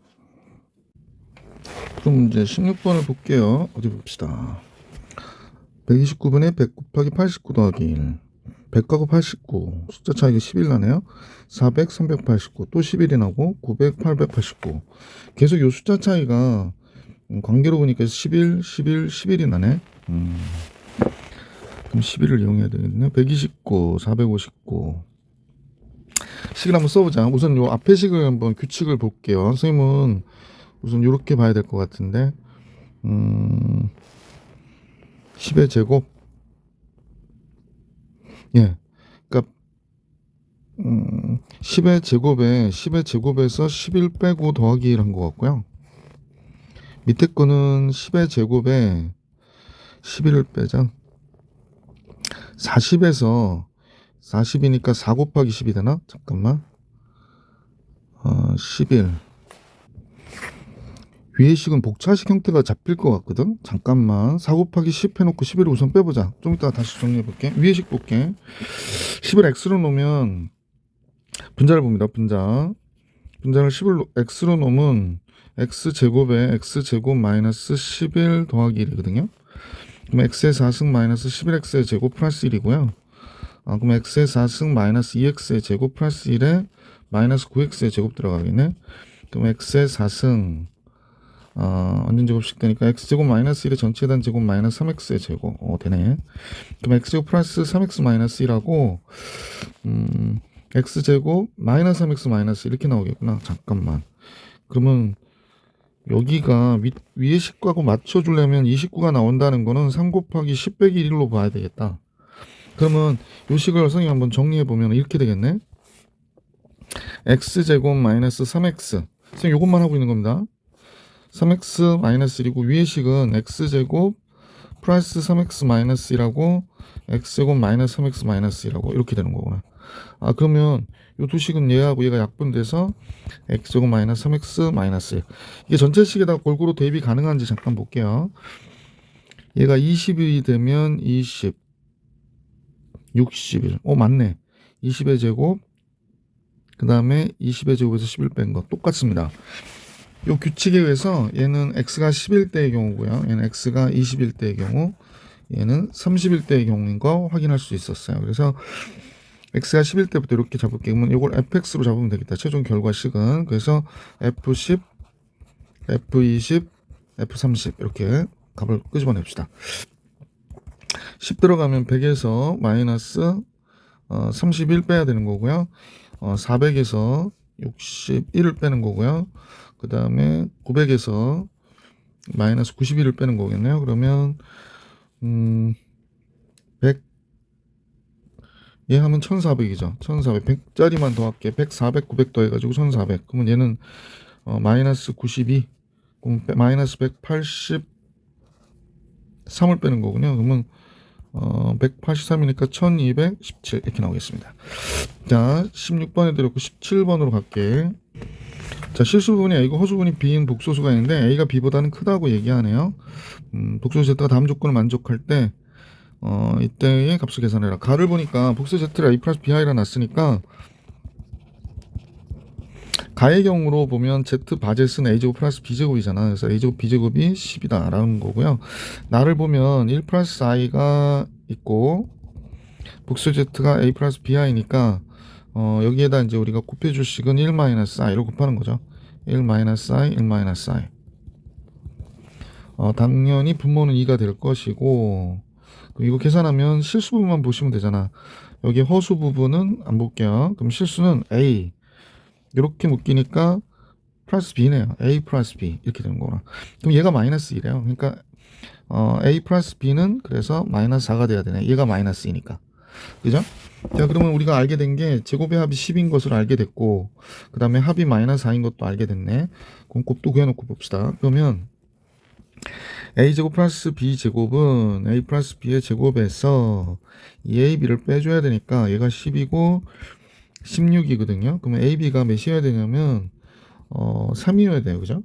Speaker 1: 그럼 문제 16번을 볼게요. 어디 봅시다. 129번에 100 곱하기 89 더하기 1 100하고 89 숫자 차이가 11 나네요. 400, 389 또 11이 나고 900, 889 계속 요 숫자 차이가 관계로 보니까 11, 11, 11이 나네. 그럼 11을 이용해야 되겠네. 129, 459 식을 한번 써보자. 우선 요 앞에 식을 한번 규칙을 볼게요. 선생님은 우선 요렇게 봐야 될 것 같은데 10의 제곱 예, 그러니까 10의 제곱에서 11 빼고 더하기 1 한 것 같고요. 밑에 거는 10의 제곱에 11을 빼자. 40에서 40이니까 4 곱하기 10이 되나? 잠깐만. 11. 위의 식은 복차식 형태가 잡힐 것 같거든? 잠깐만. 4 곱하기 10 해놓고 11을 우선 빼보자. 좀 이따가 다시 정리해볼게. 위의 식 볼게. 10을 x로 놓으면 분자를 봅니다. 분자를 10을 x로 놓으면 x제곱에 x제곱 마이너스 11 더하기 1이거든요. 그럼 x의 4승 마이너스 11x의 제곱 플러스 1이고요. 그럼 x의 4승 마이너스 2x의 제곱 플러스 1에 마이너스 9x의 제곱 들어가겠네. 그럼 x의 4승 완전 제곱식 되니까 x제곱 마이너스 1의 전체에 대한 제곱 마이너스 3x의 제곱 되네. 그럼 x제곱 플러스 3x 마이너스 1하고 x제곱 마이너스 3x 마이너스 이렇게 나오겠구나. 잠깐만. 그러면 여기가 위의 식하고 맞춰주려면 29가 나온다는 거는 3 곱하기 10 빼기 1로 봐야 되겠다. 그러면 요 식을 선생님 한번 정리해보면 이렇게 되겠네. x제곱 마이너스 3x 선생님 요것만 하고 있는 겁니다. 3x 마이너스 1이고 위의 식은 x제곱 플러스 3x 마이너스 1하고 x제곱 마이너스 3x 마이너스 1하고 이렇게 되는 거구나. 그러면 요 두 식은 얘하고 얘가 약분돼서 x제곱 마이너스 3x 마이너스 1. 이게 전체식에다가 골고루 대입이 가능한지 잠깐 볼게요. 얘가 20이 되면 20 61 맞네. 20의 제곱 그 다음에 20의 제곱에서 11 뺀 거 똑같습니다. 요 규칙에 의해서 얘는 x가 11대의 경우고요. 얘는 x가 21대의 경우, 얘는 31대의 경우인 거 확인할 수 있었어요. 그래서 x가 11대부터 이렇게 잡을게요. 그러면 이걸 fx로 잡으면 되겠다. 최종 결과식은. 그래서 f10, f20, f30 이렇게 값을 끄집어냅시다. 10 들어가면 100에서 마이너스 31 빼야 되는 거고요. 400에서 61을 빼는 거고요. 그 다음에 900에서 마이너스 91을 빼는 거겠네요. 그러면 100 얘 하면 1400이죠. 1400 100짜리만 더할게. 100, 400, 900 더해가지고 1400. 그러면 얘는 마이너스 92, 그럼 마이너스 183을 빼는 거군요. 그러면 183이니까 1217 이렇게 나오겠습니다. 자, 16번에 들었고 17번으로 갈게. 자, 실수 부분이 A고 허수 부분이 B인 복소수가 있는데 A가 B보다는 크다고 얘기하네요. 복소수 Z가 다음 조건을 만족할 때 이때의 값을 계산해라. 가를 보니까 복소수 Z를 A 플러스 B이라 놨으니까 가의 경우로 보면 Z 바젯은 A제곱 플러스 B제곱이잖아. 그래서 A제곱 B제곱이 10이다 라는 거고요. 나를 보면 1 플러스 I가 있고 복수 Z가 A 플러스 BI니까 여기에다 이제 우리가 곱해줄 식은 1 마이너스 I로 곱하는 거죠. 1 마이너스 I, 1 마이너스 I. 당연히 분모는 2가 될 것이고, 이거 계산하면 실수 부분만 보시면 되잖아. 여기 허수 부분은 안 볼게요. 그럼 실수는 A. 이렇게 묶이니까 플러스 B네요. A 플러스 B. 이렇게 되는 거구나. 그럼 얘가 마이너스 2래요. 그러니까, A 플러스 B는 그래서 마이너스 4가 돼야 되네. 얘가 마이너스 2니까. 그죠? 자, 그러면 우리가 알게 된 게 제곱의 합이 10인 것을 알게 됐고, 그 다음에 합이 마이너스 4인 것도 알게 됐네. 그럼 곱도 구해놓고 봅시다. 그러면 A제곱 플러스 B제곱은 A 플러스 B의 제곱에서 2AB를 빼줘야 되니까 얘가 10이고 16이거든요. 그러면 AB가 몇이어야 되냐면 3이어야 돼요. 그죠?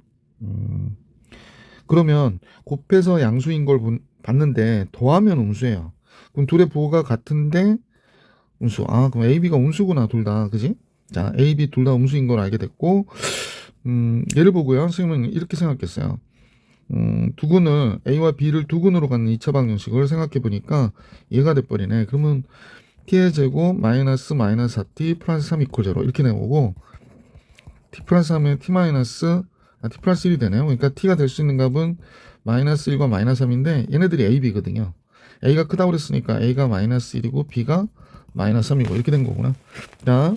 Speaker 1: 그러면 곱해서 양수인 걸 봤는데 더하면 음수예요. 그럼 둘의 부호가 같은데 음수. 그럼 AB가 음수구나, 둘 다. 그지? 자, AB 둘 다 음수인 걸 알게 됐고, 얘를 보고요. 선생님은 이렇게 생각했어요. 두근을, A와 B를 두근으로 갖는 2차 방정식을 생각해 보니까 얘가 돼버리네. 그러면 T의 제곱 마이너스 4T 플러스 3 이퀄 0 이렇게 나오고, T 플러스 3에 T 마이너스, T 플러스 1이 되네요. 그러니까 T가 될 수 있는 값은 마이너스 1과 마이너스 3인데, 얘네들이 A, B거든요. A가 크다고 그랬으니까 A가 마이너스 1이고 B가 마이너스 3이고 이렇게 된 거구나. 자,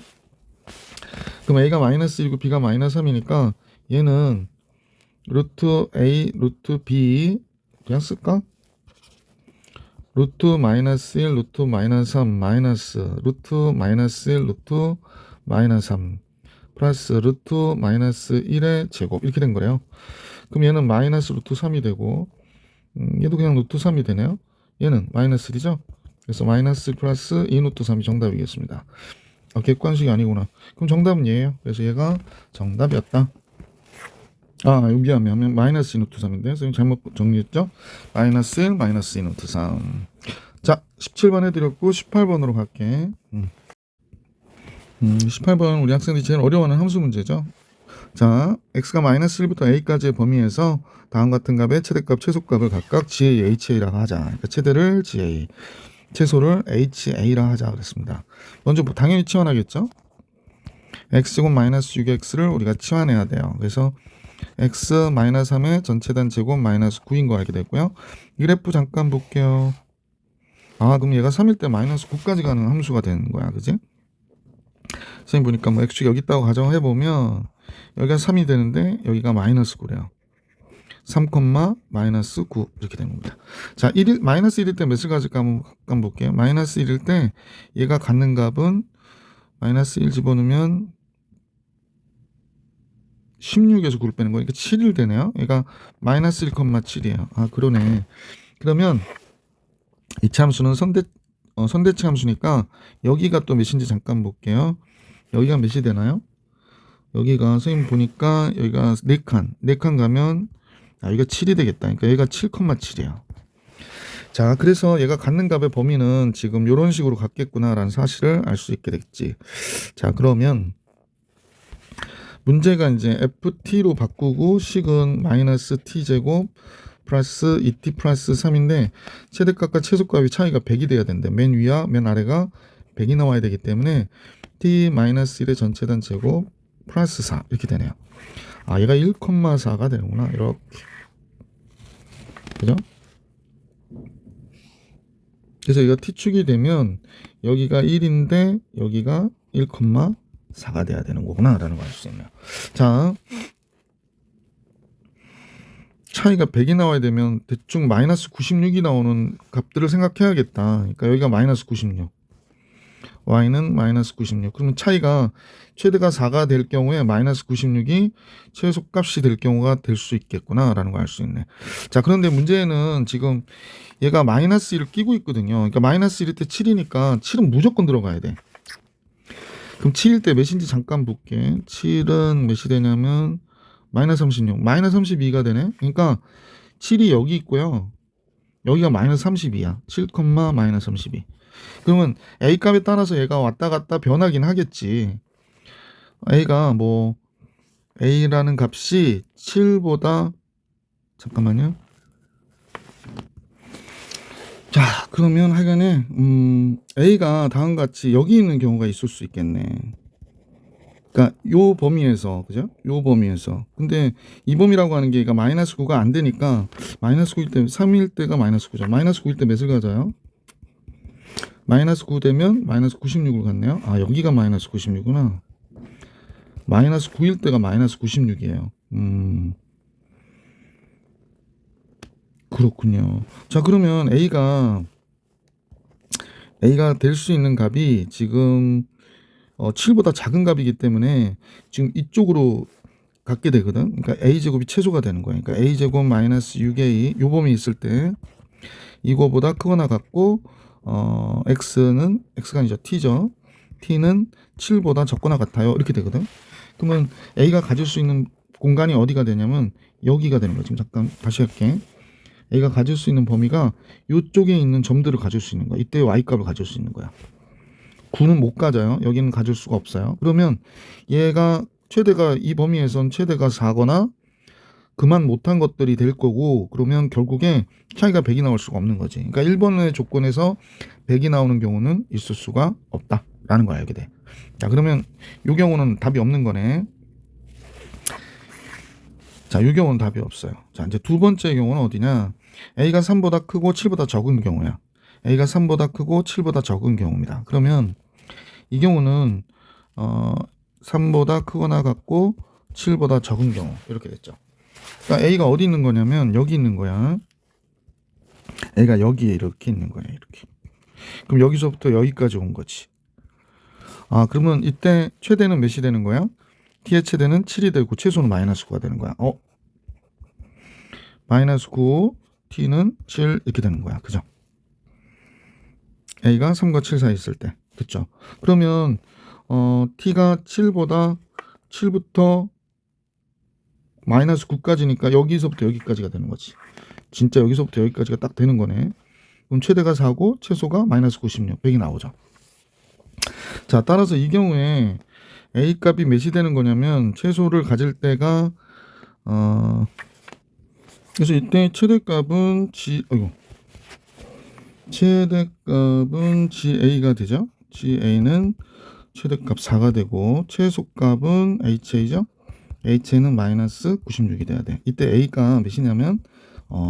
Speaker 1: 그럼 A가 마이너스 1이고 B가 마이너스 3이니까 얘는 루트 A, 루트 B 그냥 쓸까? 루트 마이너스 1, 루트 마이너스 3, 마이너스 루트 마이너스 1, 루트 마이너스 3 플러스 루트 마이너스 1의 제곱 이렇게 된 거래요. 그럼 얘는 마이너스 루트 3이 되고 얘도 그냥 루트 3이 되네요. 얘는 마이너스 1이죠. 그래서 마이너스 플러스 2 루트 3이 정답이겠습니다. 객관식이 아니구나. 그럼 정답은 얘예요. 그래서 얘가 정답이었다. 여기하면 마이너스 2 루트 3인데 선생님 잘못 정리했죠? 마이너스 1, 마이너스 2 루트 3. 자, 17번 해드렸고 18번으로 갈게. 18번 우리 학생들이 제일 어려워하는 함수 문제죠. 자, x가 마이너스 1부터 a까지의 범위에서 다음 같은 값의 최대값, 최소값을 각각 GA, HA라 하자. 그러니까 최대를 GA, 최소를 HA라 하자 그랬습니다. 먼저 당연히 치환하겠죠. x제곱 마이너스 6x를 우리가 치환해야 돼요. 그래서 x 마이너스 3의 전체단 제곱 마이너스 9인 거 알게 됐고요. 이 그래프 잠깐 볼게요. 그럼 얘가 3일 때 마이너스 9까지 가는 함수가 되는 거야. 그지? 선생님 보니까 뭐 x축이 여기 있다고 가정해보면 여기가 3이 되는데 여기가 마이너스 9래요. 3, 마이너스 9 이렇게 된 겁니다. 자, 마이너스 1일 때 몇을 가질까 한번 볼게요. 마이너스 1일 때 얘가 갖는 값은 마이너스 1 집어넣으면 16에서 9를 빼는 거니까 7일 되네요. 얘가 마이너스 1,7이에요. 그러네. 그러면 이 함수는 선대치 함수니까 여기가 또 몇인지 잠깐 볼게요. 여기가 몇이 되나요? 여기가 선생님 보니까 여기가 4칸 가면 여기가 7이 되겠다. 그러니까 얘가 7,7이에요. 자, 그래서 얘가 갖는 값의 범위는 지금 이런 식으로 갖겠구나라는 사실을 알 수 있게 됐지. 자, 그러면 문제가 이제 ft로 바꾸고 식은 마이너스 t제곱 플러스 2t 플러스 3인데 최대값과 최소값의 차이가 100이 돼야 되는데 맨 위와 맨 아래가 100이 나와야 되기 때문에 t 마이너스 1의 전체단 제곱 플러스 4 이렇게 되네요. 얘가 1,4가 되는구나. 이렇게. 그죠? 그래서 이거 t축이 되면 여기가 1인데 여기가 1,4 4가 돼야 되는 거구나 라는 걸 알 수 있네요. 자, 차이가 100이 나와야 되면 대충 마이너스 96이 나오는 값들을 생각해야겠다. 그러니까 여기가 마이너스 96, y는 마이너스 96. 그러면 차이가 최대가 4가 될 경우에 마이너스 96이 최소값이 될 경우가 될 수 있겠구나 라는 걸 알 수 있네. 자, 그런데 문제는 지금 얘가 마이너스 1을 끼고 있거든요. 그러니까 마이너스 1일 때 7이니까 7은 무조건 들어가야 돼. 그럼 7일 때 몇인지 잠깐 볼게. 7은 몇이 되냐면 마이너스 36, 마이너스 32가 되네. 그러니까 7이 여기 있고요. 여기가 마이너스 32야. 7, 마이너스 32. 그러면 A 값에 따라서 얘가 왔다 갔다 변하긴 하겠지. A가 뭐 A라는 값이 7보다 잠깐만요. 자, 그러면 하여간에 A가 다음과 같이 여기 있는 경우가 있을 수 있겠네. 그러니까 요 범위에서, 그죠? 요 범위에서. 근데 이 범위라고 하는 게 얘가 마이너스 9가 안 되니까 마이너스 9일 때 3일 때가 마이너스 9죠. 마이너스 9일 때 몇을 가져요? 마이너스 9 되면 마이너스 96을 갖네요. 아, 여기가 마이너스 96이구나. 마이너스 9일 때가 마이너스 96이에요. 그렇군요. 자, 그러면 A가 될 수 있는 값이 지금 7보다 작은 값이기 때문에 지금 이쪽으로 갖게 되거든. 그러니까 A제곱이 최소가 되는 거예요. 그러니까 A제곱 마이너스 6A 요 범위 있을 때 이거보다 크거나 같고 X가 아니죠. T죠. T는 7보다 적거나 같아요. 이렇게 되거든. 그러면 A가 가질 수 있는 공간이 어디가 되냐면 여기가 되는 거예요. 지금 잠깐 다시 할게. A가 가질 수 있는 범위가 이쪽에 있는 점들을 가질 수 있는 거야. 이때 Y값을 가질 수 있는 거야. 9는 못 가져요. 여기는 가질 수가 없어요. 그러면 얘가 최대가 이 범위에선 최대가 4거나 그만 못한 것들이 될 거고, 그러면 결국에 차이가 100이 나올 수가 없는 거지. 그러니까 1번의 조건에서 100이 나오는 경우는 있을 수가 없다라는 걸 알게 돼. 자, 그러면 이 경우는 답이 없는 거네. 자, 이 경우는 답이 없어요. 자, 이제 두 번째 경우는 어디냐? A가 3보다 크고 7보다 적은 경우야. A가 3보다 크고 7보다 적은 경우입니다. 그러면 이 경우는 3보다 크거나 같고 7보다 적은 경우 이렇게 됐죠. 그러니까 A가 어디 있는 거냐면 여기 있는 거야. A가 여기에 이렇게 있는 거야. 이렇게. 그럼 여기서부터 여기까지 온 거지. 아, 그러면 이때 최대는 몇이 되는 거야? T의 최대는 7이 되고 최소는 마이너스 9가 되는 거야. 마이너스 9, T는 7 이렇게 되는 거야. 그죠? A가 3과 7 사이 있을 때. 그쵸? 그러면 T가 7부터 마이너스 9까지니까 여기서부터 여기까지가 되는 거지. 진짜 여기서부터 여기까지가 딱 되는 거네. 그럼 최대가 4고 최소가 마이너스 96, 100이 나오죠. 자, 따라서 이 경우에 A 값이 몇이 되는 거냐면 최소를 가질 때가 그래서 이때 최대값은 GA가 되죠. GA는 최대값 4가 되고 최소값은 HA죠. HA는 마이너스 96이 돼야 돼. 이때 A가 몇이냐면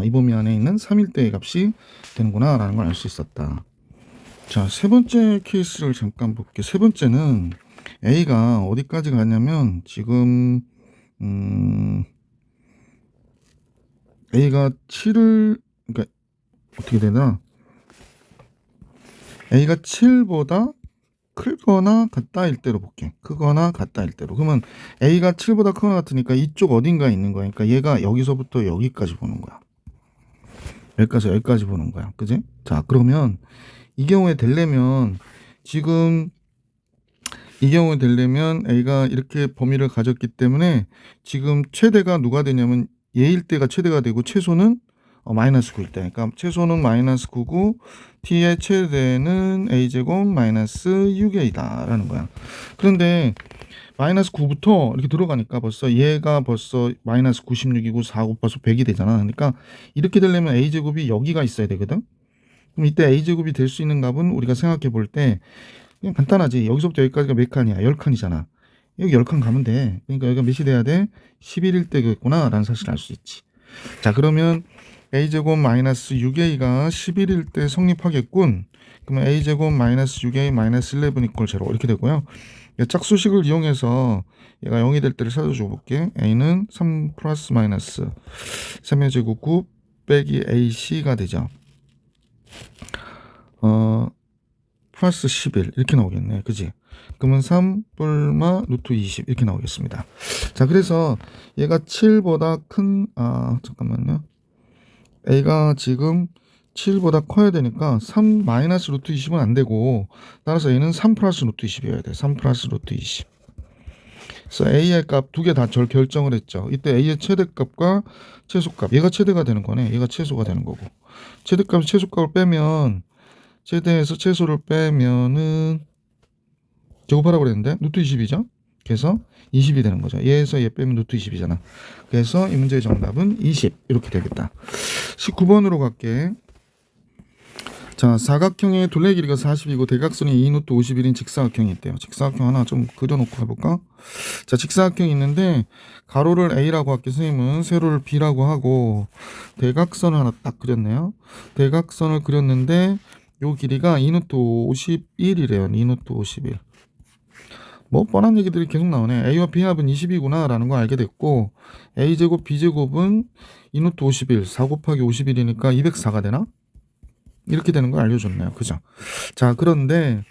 Speaker 1: 이 범위 안에 있는 3일 때의 값이 되는구나 라는 걸 알 수 있었다. 자, 세 번째 케이스를 잠깐 볼게요. 세 번째는 A가 어디까지 가냐면 지금 A가 7을 그러니까 어떻게 되나? A가 7보다 크거나 같다일 때로 볼게. 크거나 같다일 때로. 그러면 A가 7보다 크거나 같으니까 이쪽 어딘가에 있는 거야. 그러니까 얘가 여기서부터 여기까지 보는 거야. 여기까지 여기까지 보는 거야. 그지? 자, 그러면 이 경우에 되려면 지금 이 경우에 되려면 A가 이렇게 범위를 가졌기 때문에 지금 최대가 누가 되냐면 얘일 때가 최대가 되고 최소는 마이너스 9일 때. 그러니까 최소는 마이너스 9고 T의 최대는 A제곱 마이너스 6A다 라는 거야. 그런데 마이너스 9부터 이렇게 들어가니까 얘가 벌써 마이너스 96이고 4 곱해서 100이 되잖아. 그러니까 이렇게 되려면 A제곱이 여기가 있어야 되거든. 그럼 이때 A제곱이 될 수 있는 값은 우리가 생각해 볼 때 그냥 간단하지. 여기서부터 여기까지가 몇 칸이야? 10칸이잖아. 여기 10칸 가면 돼. 그러니까 여기가 몇이 돼야 돼? 11일 때겠구나 라는 사실을 알 수 있지. 자, 그러면 a제곱 마이너스 6a가 11일 때 성립하겠군. 그러면 a제곱 마이너스 6a 마이너스 11 이퀄 0 이렇게 되고요. 짝수식을 이용해서 얘가 0이 될 때를 찾아줘 볼게. a는 3 플러스 마이너스 3의 제곱 9 빼기 ac가 되죠. 플러스 11 이렇게 나오겠네. 그지? 그러면 3 뿔마 루트 20 이렇게 나오겠습니다. 자, 그래서 얘가 7보다 큰 잠깐만요. a가 지금 7보다 커야 되니까 3 마이너스 루트 20은 안 되고, 따라서 얘는 3 플러스 루트 20이어야 돼. 3 플러스 루트 20. 그래서 a의 값 두 개 다 결정을 했죠. 이때 a의 최대값과 최소값. 얘가 최대가 되는 거네. 얘가 최소가 되는 거고. 최대값 최소값을 빼면, 최대에서 최소를 빼면은 제곱하라고 그랬는데 루트 20이죠. 그래서 20이 되는 거죠. 얘에서 얘 빼면 루트 20이잖아. 그래서 이 문제의 정답은 20 이렇게 되겠다. 19번으로 갈게. 자, 사각형의 둘레 길이가 40이고 대각선이 2루트 51인 직사각형이 있대요. 직사각형 하나 좀 그려놓고 해볼까? 자, 직사각형이 있는데 가로를 A라고 할게. 선생님은 세로를 B라고 하고 대각선을 하나 딱 그렸네요. 대각선을 그렸는데 요 길이가 2루트 51이래요. 2루트 51. 뭐 뻔한 얘기들이 계속 나오네. A와 B 합은 20이구나 라는 거 알게 됐고, A제곱 B제곱은 2루트 51, 4 곱하기 51이니까 204가 되나? 이렇게 되는 걸 알려줬네요. 그죠? 자, 그런데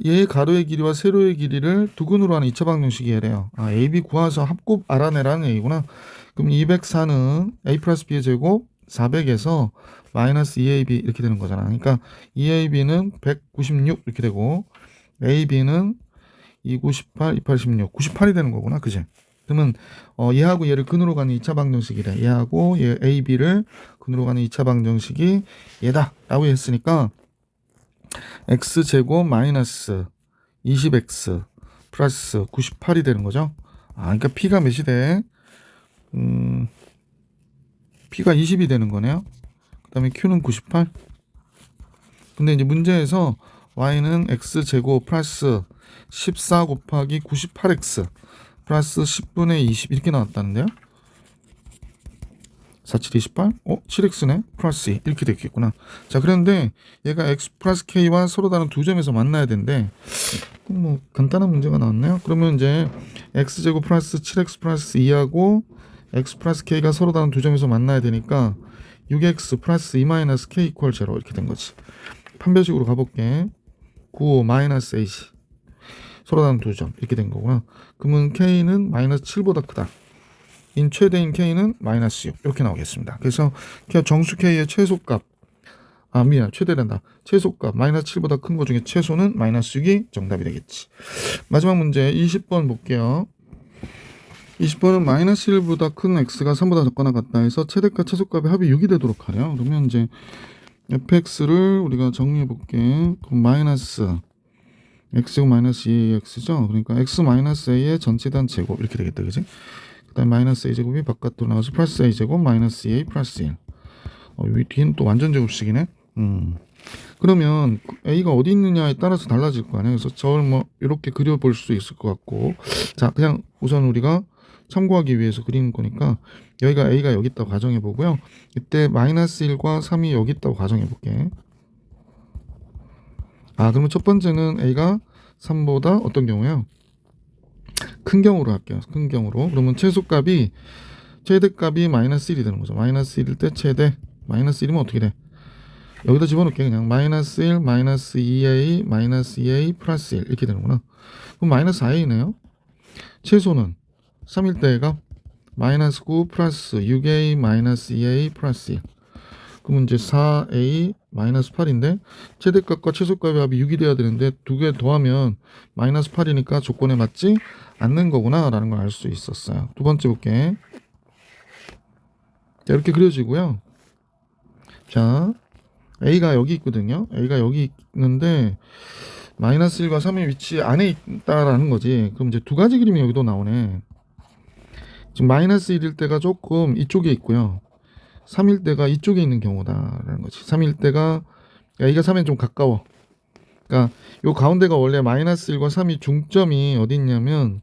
Speaker 1: 얘의 가로의 길이와 세로의 길이를 두근으로 하는 2차 방정식이래요. AB 구해서 합곱 알아내라는 얘기구나. 그럼 204는 A 플러스 B의 제곱 400에서 마이너스 2AB 이렇게 되는 거잖아. 그러니까 2AB는 196 이렇게 되고 AB는 298, 286, 98이 되는 거구나. 그지? 그러면 얘하고 얘를 근으로 가는 2차 방정식이래. 얘하고 얘 AB를 근으로 가는 2차 방정식이 얘다 라고 했으니까 x제곱 마이너스 20x 플러스 98이 되는 거죠. 그러니까 p가 몇이 돼? p가 20이 되는 거네요. 그 다음에 q는 98. 근데 이제 문제에서 y는 x제곱 플러스 14 곱하기 98x 플러스 10분의 20 이렇게 나왔다는데요. 47, 28? 7x네? 플러스 2 이렇게 되겠구나. 자, 그런데 얘가 x 플러스 k와 서로 다른 두 점에서 만나야 되는데 뭐 간단한 문제가 나왔네요. 그러면 이제 x제곱 플러스 7x 플러스 2하고 x 플러스 k가 서로 다른 두 점에서 만나야 되니까 6x 플러스 2 마이너스 k 이퀄 0 이렇게 된 거지. 판별식으로 가볼게. 9 마이너스 8이 서로 다른 두 점 이렇게 된 거구나. 그러면 k는 마이너스 7보다 크다. 인 최대인 k는 마이너스 6 이렇게 나오겠습니다. 그래서 정수 k의 최소값 최대된다. 최소값 마이너스 7보다 큰 거 중에 최소는 마이너스 6이 정답이 되겠지. 마지막 문제 20번 볼게요. 20번은 마이너스 1보다 큰 x가 3보다 작거나 같다 해서 최대값 최소값의 합이 6이 되도록 하래요. 그러면 이제 fx를 우리가 정리해 볼게. 그럼 마이너스 x제곱 마이너스 2x죠. 그러니까 x 마이너스 a의 전체단 제곱 이렇게 되겠다. 그지? 그 다음에 마이너스 a제곱이 바깥으로 나와서 플러스 a제곱 마이너스 2a 플러스 1. 이 뒤는 또 완전 제곱식이네. 그러면 a가 어디 있느냐에 따라서 달라질 거 아니에요. 그래서 저를 뭐 이렇게 그려볼 수 있을 것 같고, 자, 그냥 우선 우리가 참고하기 위해서 그리는 거니까 여기가 a가 여기 있다고 가정해 보고요. 이때 마이너스 1과 3이 여기 있다고 가정해 볼게. 그러면 첫 번째는 a가 3보다 어떤 경우요? 큰 경우로 할게요. 큰 경우로. 그러면 최대값이 마이너스 1이 되는 거죠. 마이너스 1일 때 최대. 마이너스 1이면 어떻게 돼? 여기다 집어넣을게. 그냥 마이너스 1, 마이너스 2a, 마이너스 2a, 플러스 1 이렇게 되는구나. 그럼 마이너스 4a네요. 최소는 3일 때가 마이너스 9 플러스 6a, 마이너스 2a, 플러스 1. 그러면 이제 4a 마이너스 8인데 최대값과 최소값의 합이 6이 돼야 되는데 두 개 더하면 마이너스 8이니까 조건에 맞지 않는 거구나 라는 걸 알 수 있었어요. 두 번째 볼게. 자, 이렇게 그려지고요. 자, a가 여기 있거든요. a가 여기 있는데 마이너스 1과 3의 위치 안에 있다라는 거지. 그럼 이제 두 가지 그림이 여기도 나오네. 지금 마이너스 1일 때가 조금 이쪽에 있고요. 3일 때가 이쪽에 있는 경우다라는 거지. 3일 때가 a가 3에 좀 가까워. 그러니까 요 가운데가 원래 마이너스 1과 3이 중점이 어디 있냐면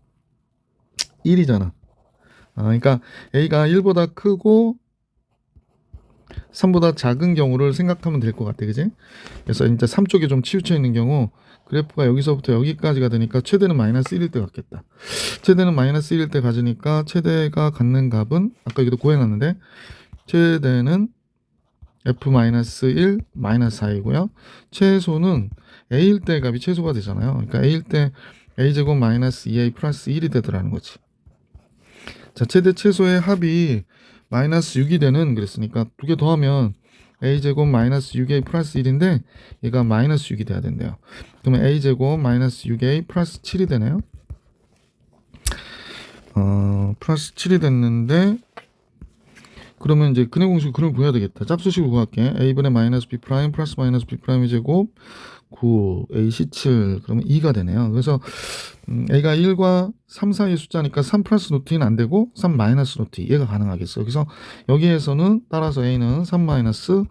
Speaker 1: 1이잖아. 그러니까 a가 1보다 크고 3보다 작은 경우를 생각하면 될 것 같아, 그지? 그래서 이제 3 쪽에 좀 치우쳐 있는 경우 그래프가 여기서부터 여기까지가 되니까 최대는 마이너스 1일 때 같겠다. 최대는 마이너스 1일 때 가지니까 최대가 갖는 값은 아까 여기도 구해놨는데 최대는 f-1 마이너스 4이고요. 최소는 a일 때 값이 최소가 되잖아요. 그러니까 a일 때 a제곱 마이너스 2a 플러스 1이 되더라는 거지. 자, 최대 최소의 합이 마이너스 6이 되는 그랬으니까 두 개 더하면 a제곱 마이너스 6a 플러스 1인데 얘가 마이너스 6이 돼야 된대요. 그러면 a제곱 마이너스 6a 플러스 7이 되네요. 플러스 7이 됐는데 그러면 이제 근해 공식 그걸 구해야 되겠다. 짝수식으로 구할게. a분의 마이너스 b 프라임 플러스 마이너스 b 프라임의 제곱 9 ac 7 그러면 2가 되네요. 그래서 a가 1과 3 사이의 숫자니까 3 플러스 루트 2는 안 되고 3 마이너스 루트 2 얘가 가능하겠어. 그래서 여기에서는 따라서 a는 3 마이너스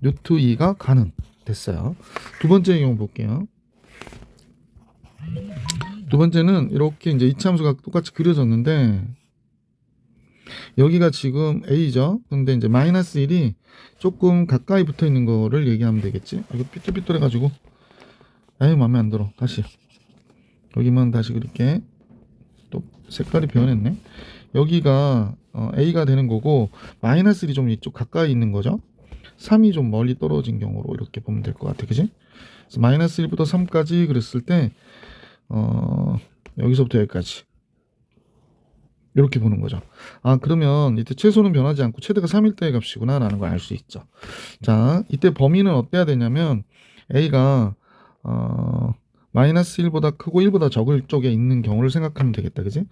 Speaker 1: 루트 2가 가능됐어요. 두 번째 경우 볼게요. 두 번째는 이렇게 이제 이차함수가 똑같이 그려졌는데 여기가 지금 a죠. 근데 이제 마이너스 1이 조금 가까이 붙어 있는 거를 얘기하면 되겠지. 이거 삐뚤삐뚤해 가지고 아유 마음에 안 들어. 다시 여기만 다시 그렇게 또 색깔이 변했네. 여기가 a가 되는 거고 마이너스 1이 좀 이쪽 가까이 있는 거죠. 3이 좀 멀리 떨어진 경우로 이렇게 보면 될 것 같아. 그지? 그래서 마이너스 1부터 3까지 그랬을 때 여기서부터 여기까지 이렇게 보는 거죠. 그러면 이때 최소는 변하지 않고 최대가 3일 때의 값이구나 라는 걸 알 수 있죠. 자, 이때 범위는 어때야 되냐면 a가 마이너스 1보다 크고 1보다 적을 쪽에 있는 경우를 생각하면 되겠다. 그지?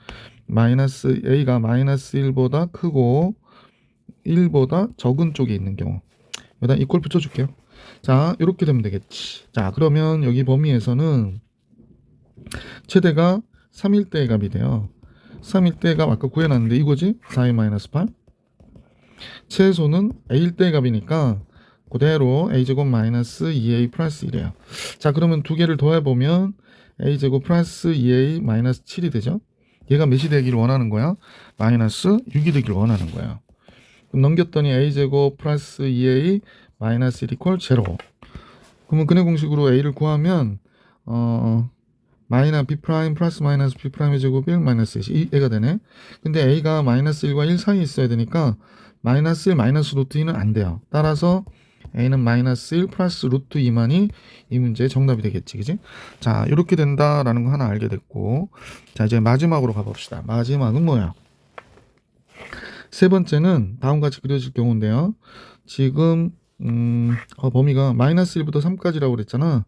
Speaker 1: a가 마이너스 1보다 크고 1보다 적은 쪽에 있는 경우. 여기다 이꼴 붙여줄게요. 자, 이렇게 되면 되겠지. 자, 그러면 여기 범위에서는 최대가 3일 때의 값이 돼요. 3일 때의 값 아까 구해놨는데 이거지? 4a 마이너스 8. 최소는 a일 때의 값이니까 그대로 a제곱 마이너스 2a 플러스 1이에요. 자, 그러면 두 개를 더해보면 a제곱 플러스 2a 마이너스 7이 되죠. 얘가 몇이 되기를 원하는 거야? 마이너스 6이 되기를 원하는 거야. 그럼 넘겼더니 a제곱 플러스 2a 마이너스 1 이퀄 0. 그러면 근해 공식으로 a를 구하면 마이너스 b 프라임 플러스 마이너스 b 프라임의 제곱 1 마이너스 1 얘가 되네. 근데 a가 마이너스 1과 1 사이에 있어야 되니까 마이너스 1 마이너스 루트 2는 안 돼요. 따라서 a는 마이너스 1 플러스 루트 2만이 이 문제의 정답이 되겠지. 그지? 자, 이렇게 된다라는 거 하나 알게 됐고, 자, 이제 마지막으로 가봅시다. 마지막은 뭐야? 세 번째는 다음과 같이 그려질 경우인데요. 지금 범위가 마이너스 1부터 3까지라고 그랬잖아.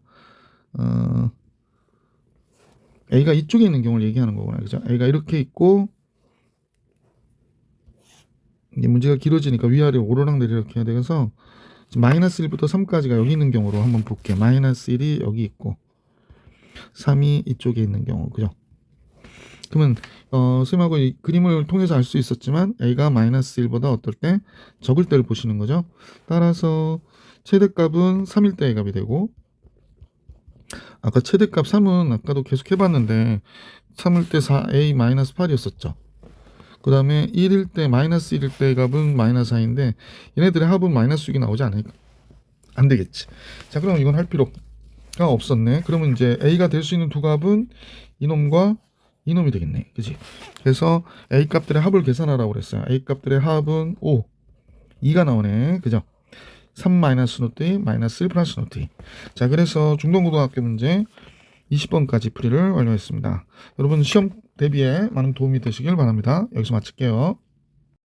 Speaker 1: a가 이쪽에 있는 경우를 얘기하는 거구나. 그죠? a가 이렇게 있고 이게 문제가 길어지니까 위아래 오르락내리락 해야 돼서 마이너스 1부터 3까지가 여기 있는 경우로 한번 볼게요. 마이너스 1이 여기 있고 3이 이쪽에 있는 경우. 그죠? 그러면 쌤하고 이 그림을 통해서 알 수 있었지만 a가 마이너스 1보다 어떨 때 적을 때를 보시는 거죠. 따라서 최대값은 3일 때의 값이 되고 아까 최대값 3은 아까도 계속 해봤는데 3일 때 4a 마이너스 8이었었죠. 그 다음에 1일 때 마이너스 1일 때의 값은 마이너스 4인데 얘네들의 합은 마이너스 6이 나오지 않을까? 안 되겠지. 자, 그럼 이건 할 필요가 없었네. 그러면 이제 a가 될 수 있는 두 값은 이놈과 이놈이 되겠네. 그치? 그래서 a 값들의 합을 계산하라고 그랬어요. a 값들의 합은 5, 2가 나오네. 그죠? 3 마이너스 노트 2, 마이너스 1 플러스 노트 2. 자, 그래서 중등고등학교 문제 20번까지 풀이를 완료했습니다. 여러분 시험 대비에 많은 도움이 되시길 바랍니다. 여기서 마칠게요.